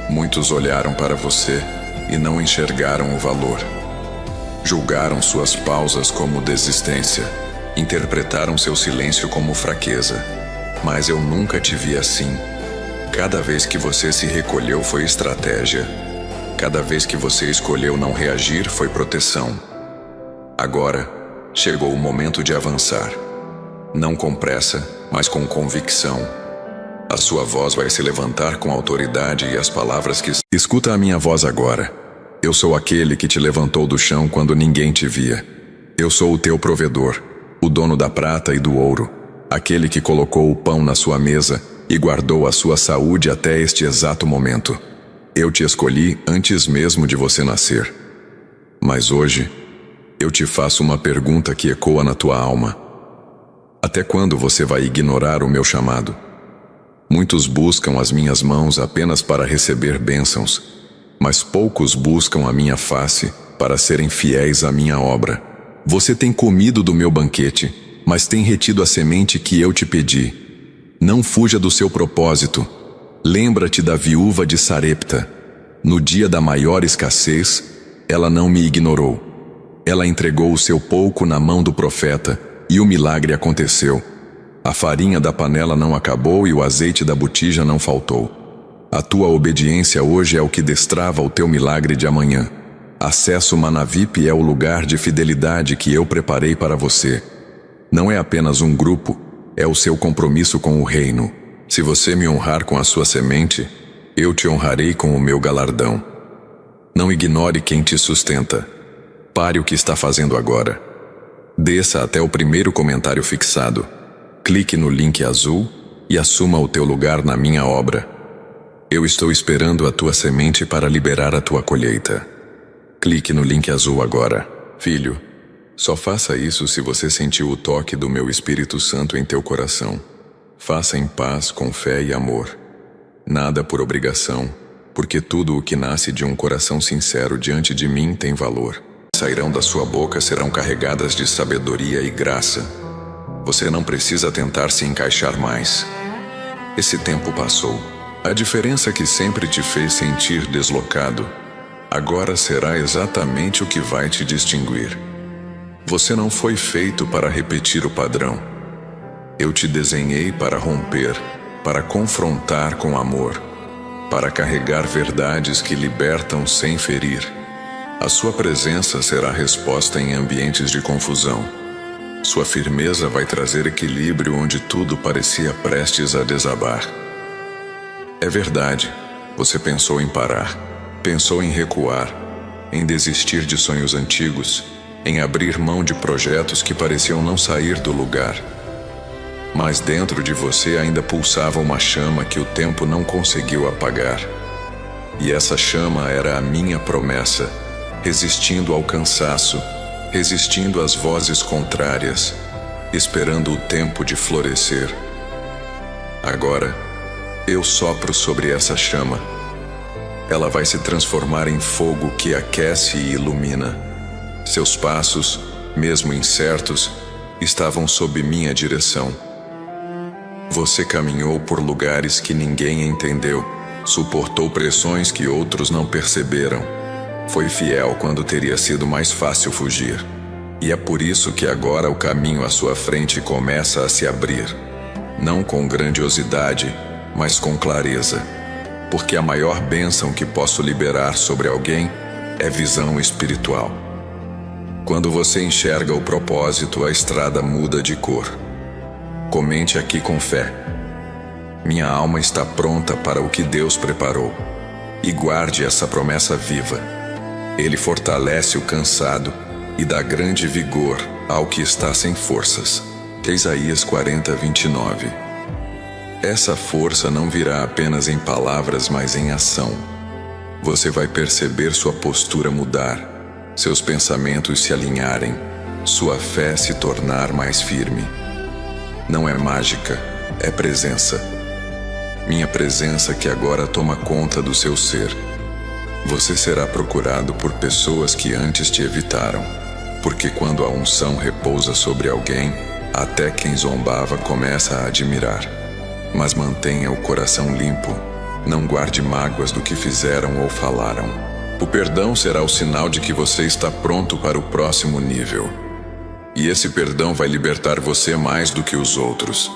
Muitos olharam para você e não enxergaram o valor. Julgaram suas pausas como desistência. Interpretaram seu silêncio como fraqueza. Mas eu nunca te vi assim. Cada vez que você se recolheu foi estratégia. Cada vez que você escolheu não reagir foi proteção. Agora, chegou o momento de avançar. Não com pressa, mas com convicção. A sua voz vai se levantar com autoridade e as palavras que... Escuta a minha voz agora. Eu sou aquele que te levantou do chão quando ninguém te via. Eu sou o teu provedor, o dono da prata e do ouro, aquele que colocou o pão na sua mesa e guardou a sua saúde até este exato momento. Eu te escolhi antes mesmo de você nascer. Mas hoje, eu te faço uma pergunta que ecoa na tua alma. Até quando você vai ignorar o meu chamado? Muitos buscam as minhas mãos apenas para receber bênçãos, mas poucos buscam a minha face para serem fiéis à minha obra. Você tem comido do meu banquete, mas tem retido a semente que eu te pedi. Não fuja do seu propósito. Lembra-te da viúva de Sarepta. No dia da maior escassez, ela não me ignorou. Ela entregou o seu pouco na mão do profeta, e o milagre aconteceu. A farinha da panela não acabou e o azeite da botija não faltou. A tua obediência hoje é o que destrava o teu milagre de amanhã. Acesso Manavip é o lugar de fidelidade que eu preparei para você. Não é apenas um grupo, é o seu compromisso com o reino. Se você me honrar com a sua semente, eu te honrarei com o meu galardão. Não ignore quem te sustenta. Pare o que está fazendo agora. Desça até o primeiro comentário fixado. Clique no link azul e assuma o teu lugar na minha obra. Eu estou esperando a tua semente para liberar a tua colheita. Clique no link azul agora. Filho, só faça isso se você sentiu o toque do meu Espírito Santo em teu coração. Faça em paz, com fé e amor. Nada por obrigação, porque tudo o que nasce de um coração sincero diante de mim tem valor. Sairão da sua boca serão carregadas de sabedoria e graça. Você não precisa tentar se encaixar mais. Esse tempo passou. A diferença que sempre te fez sentir deslocado, agora será exatamente o que vai te distinguir. Você não foi feito para repetir o padrão. Eu te desenhei para romper, para confrontar com amor, para carregar verdades que libertam sem ferir. A sua presença será resposta em ambientes de confusão. Sua firmeza vai trazer equilíbrio onde tudo parecia prestes a desabar. É verdade, você pensou em parar, pensou em recuar, em desistir de sonhos antigos, em abrir mão de projetos que pareciam não sair do lugar. Mas dentro de você ainda pulsava uma chama que o tempo não conseguiu apagar. E essa chama era a minha promessa, resistindo ao cansaço, resistindo às vozes contrárias, esperando o tempo de florescer. Agora, eu sopro sobre essa chama. Ela vai se transformar em fogo que aquece e ilumina. Seus passos, mesmo incertos, estavam sob minha direção. Você caminhou por lugares que ninguém entendeu, suportou pressões que outros não perceberam. Foi fiel quando teria sido mais fácil fugir. E é por isso que agora o caminho à sua frente começa a se abrir. Não com grandiosidade, mas com clareza. Porque a maior bênção que posso liberar sobre alguém é visão espiritual. Quando você enxerga o propósito, a estrada muda de cor. Comente aqui com fé. Minha alma está pronta para o que Deus preparou. E guarde essa promessa viva. Ele fortalece o cansado e dá grande vigor ao que está sem forças. Isaías 40:29. Essa força não virá apenas em palavras, mas em ação. Você vai perceber sua postura mudar, seus pensamentos se alinharem, sua fé se tornar mais firme. Não é mágica, é presença. Minha presença que agora toma conta do seu ser. Você será procurado por pessoas que antes te evitaram, porque quando a unção repousa sobre alguém, até quem zombava começa a admirar. Mas mantenha o coração limpo, não guarde mágoas do que fizeram ou falaram. O perdão será o sinal de que você está pronto para o próximo nível. E esse perdão vai libertar você mais do que os outros.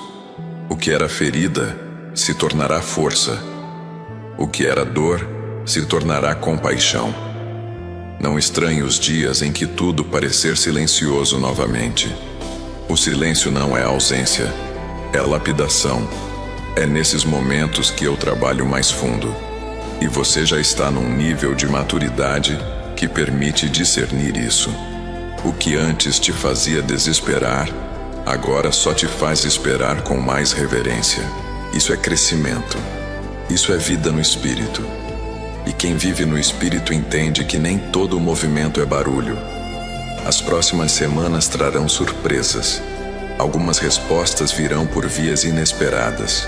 O que era ferida se tornará força. O que era dor se tornará compaixão. Não estranhe os dias em que tudo parecer silencioso novamente. O silêncio não é ausência, é lapidação. É nesses momentos que eu trabalho mais fundo. E você já está num nível de maturidade que permite discernir isso. O que antes te fazia desesperar, agora só te faz esperar com mais reverência. Isso é crescimento. Isso é vida no espírito. E quem vive no espírito entende que nem todo movimento é barulho. As próximas semanas trarão surpresas. Algumas respostas virão por vias inesperadas.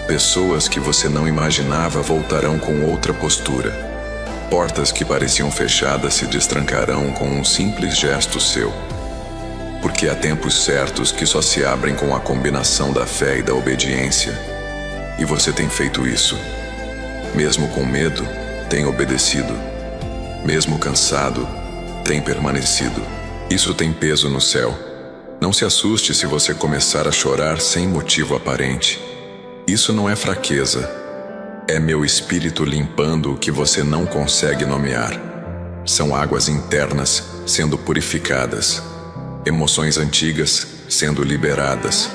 Pessoas que você não imaginava voltarão com outra postura. Portas que pareciam fechadas se destrancarão com um simples gesto seu. Porque há tempos certos que só se abrem com a combinação da fé e da obediência. E você tem feito isso. Mesmo com medo, tem obedecido. Mesmo cansado, tem permanecido. Isso tem peso no céu. Não se assuste se você começar a chorar sem motivo aparente. Isso não é fraqueza. É meu espírito limpando o que você não consegue nomear. São águas internas sendo purificadas, emoções antigas sendo liberadas,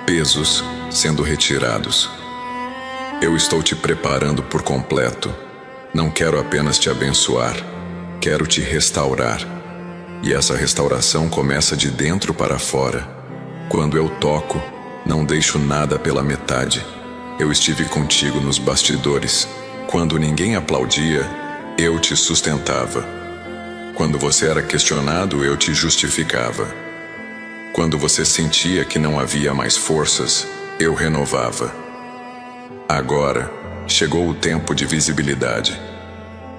pesos sendo retirados. Eu estou te preparando por completo. Não quero apenas te abençoar, quero te restaurar. E essa restauração começa de dentro para fora. Quando eu toco, não deixo nada pela metade. Eu estive contigo nos bastidores. Quando ninguém aplaudia, eu te sustentava. Quando você era questionado, eu te justificava. Quando você sentia que não havia mais forças, eu renovava. Agora, chegou o tempo de visibilidade.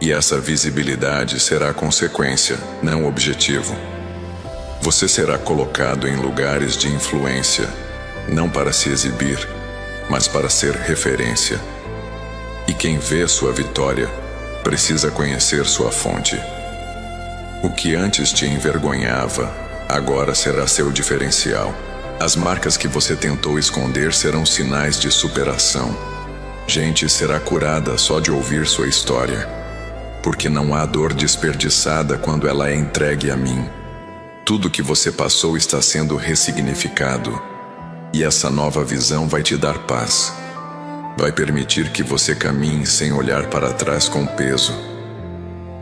E essa visibilidade será consequência, não objetivo. Você será colocado em lugares de influência, não para se exibir, mas para ser referência. E quem vê sua vitória, precisa conhecer sua fonte. O que antes te envergonhava, agora será seu diferencial. As marcas que você tentou esconder serão sinais de superação. Gente será curada só de ouvir sua história, porque não há dor desperdiçada quando ela é entregue a mim. Tudo que você passou está sendo ressignificado, e essa nova visão vai te dar paz. Vai permitir que você caminhe sem olhar para trás com peso.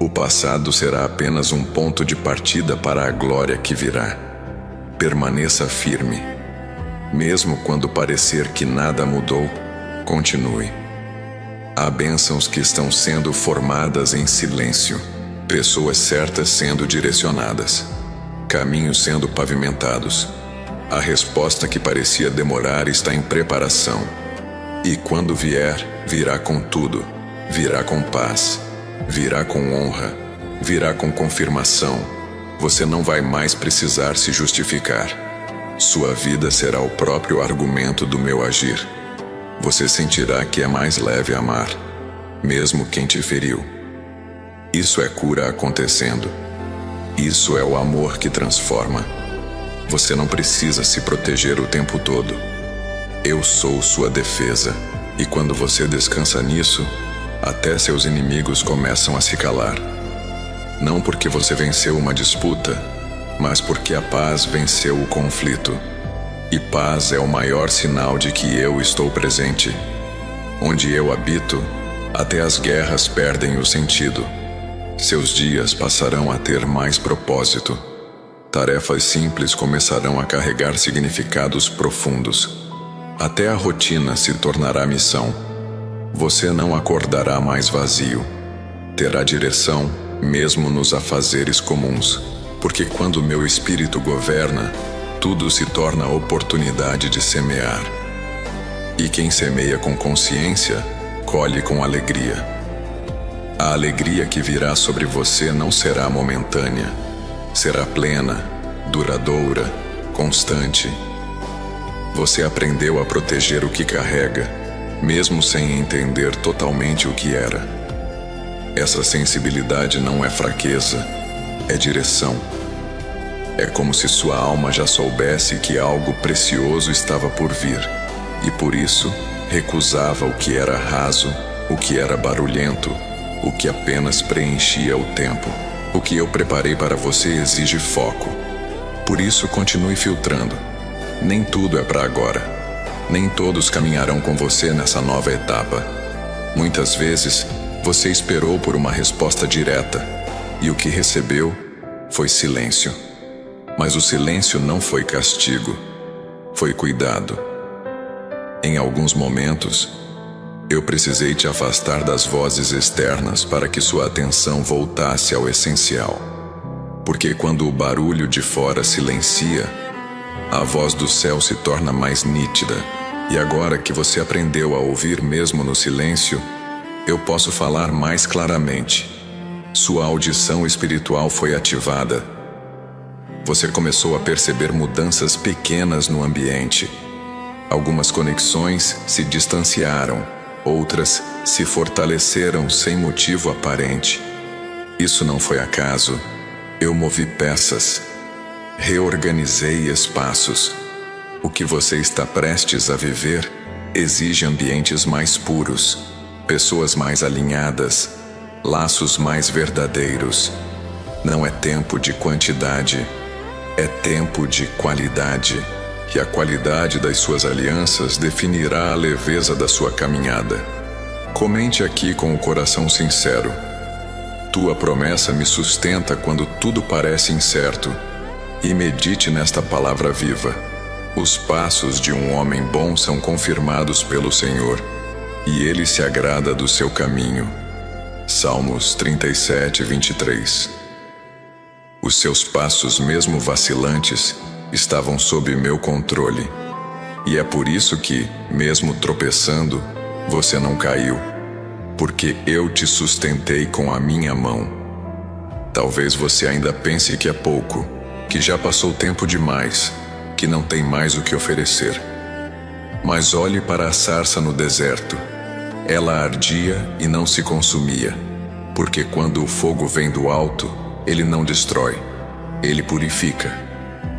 O passado será apenas um ponto de partida para a glória que virá. Permaneça firme. Mesmo quando parecer que nada mudou, continue. Há bênçãos que estão sendo formadas em silêncio, pessoas certas sendo direcionadas, caminhos sendo pavimentados. A resposta que parecia demorar está em preparação. E quando vier, virá com tudo, virá com paz, virá com honra, virá com confirmação. Você não vai mais precisar se justificar. Sua vida será o próprio argumento do meu agir. Você sentirá que é mais leve amar, mesmo quem te feriu. Isso é cura acontecendo. Isso é o amor que transforma. Você não precisa se proteger o tempo todo. Eu sou sua defesa, e quando você descansa nisso, até seus inimigos começam a se calar. Não porque você venceu uma disputa, mas porque a paz venceu o conflito. E paz é o maior sinal de que eu estou presente. Onde eu habito, até as guerras perdem o sentido. Seus dias passarão a ter mais propósito. Tarefas simples começarão a carregar significados profundos. Até a rotina se tornará missão. Você não acordará mais vazio. Terá direção, mesmo nos afazeres comuns. Porque quando meu espírito governa, tudo se torna oportunidade de semear. E quem semeia com consciência, colhe com alegria. A alegria que virá sobre você não será momentânea. Será plena, duradoura, constante. Você aprendeu a proteger o que carrega, mesmo sem entender totalmente o que era. Essa sensibilidade não é fraqueza, é direção. É como se sua alma já soubesse que algo precioso estava por vir, e por isso recusava o que era raso, o que era barulhento, o que apenas preenchia o tempo. O que eu preparei para você exige foco. Por isso continue filtrando. Nem tudo é para agora. Nem todos caminharão com você nessa nova etapa. Muitas vezes, você esperou por uma resposta direta, e o que recebeu foi silêncio. Mas o silêncio não foi castigo, foi cuidado. Em alguns momentos, eu precisei te afastar das vozes externas para que sua atenção voltasse ao essencial. Porque quando o barulho de fora silencia, a voz do céu se torna mais nítida. E agora que você aprendeu a ouvir mesmo no silêncio, eu posso falar mais claramente. Sua audição espiritual foi ativada. Você começou a perceber mudanças pequenas no ambiente. Algumas conexões se distanciaram, outras se fortaleceram sem motivo aparente. Isso não foi acaso. Eu movi peças. Reorganizei espaços. O que você está prestes a viver exige ambientes mais puros, pessoas mais alinhadas, laços mais verdadeiros. Não é tempo de quantidade, é tempo de qualidade. E a qualidade das suas alianças definirá a leveza da sua caminhada. Comente aqui com o coração sincero. Tua promessa me sustenta quando tudo parece incerto. E medite nesta palavra viva. Os passos de um homem bom são confirmados pelo Senhor, e Ele se agrada do seu caminho. Salmos 37, 23. Os seus passos, mesmo vacilantes, estavam sob meu controle. E é por isso que, mesmo tropeçando, você não caiu, porque eu te sustentei com a minha mão. Talvez você ainda pense que é pouco, que já passou tempo demais, que não tem mais o que oferecer. Mas olhe para a sarça no deserto. Ela ardia e não se consumia, porque quando o fogo vem do alto, ele não destrói, ele purifica.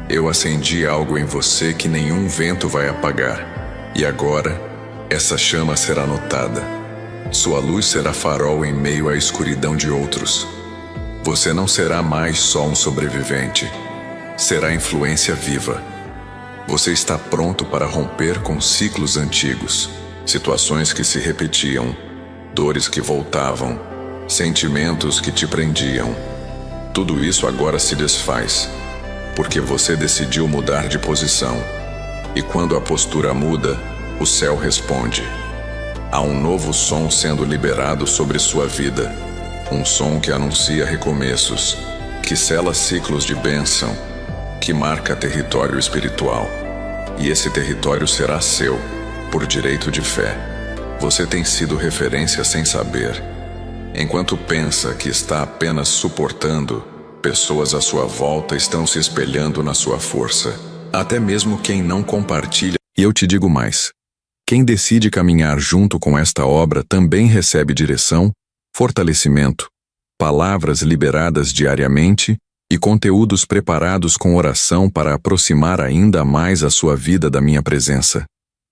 Eu acendi algo em você que nenhum vento vai apagar, e agora essa chama será notada. Sua luz será farol em meio à escuridão de outros. Você não será mais só um sobrevivente, será influência viva. Você está pronto para romper com ciclos antigos, situações que se repetiam, dores que voltavam, sentimentos que te prendiam. Tudo isso agora se desfaz, porque você decidiu mudar de posição. E quando a postura muda, o céu responde. Há um novo som sendo liberado sobre sua vida, um som que anuncia recomeços, que sela ciclos de bênção, que marca território espiritual. E esse território será seu, por direito de fé. Você tem sido referência sem saber. Enquanto pensa que está apenas suportando, pessoas à sua volta estão se espelhando na sua força. Até mesmo quem não compartilha. E eu te digo mais. Quem decide caminhar junto com esta obra também recebe direção, fortalecimento, palavras liberadas diariamente e conteúdos preparados com oração para aproximar ainda mais a sua vida da minha presença.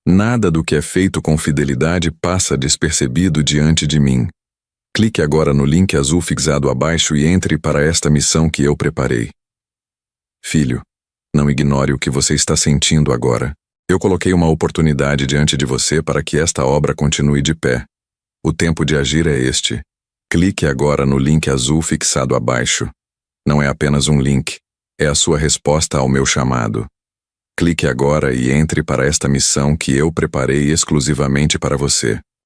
Nada do que é feito com fidelidade passa despercebido diante de mim. Clique agora no link azul fixado abaixo e entre para esta missão que eu preparei. Filho, não ignore o que você está sentindo agora. Eu coloquei uma oportunidade diante de você para que esta obra continue de pé. O tempo de agir é este. Clique agora no link azul fixado abaixo. Não é apenas um link, é a sua resposta ao meu chamado. Clique agora e entre para esta missão que eu preparei exclusivamente para você.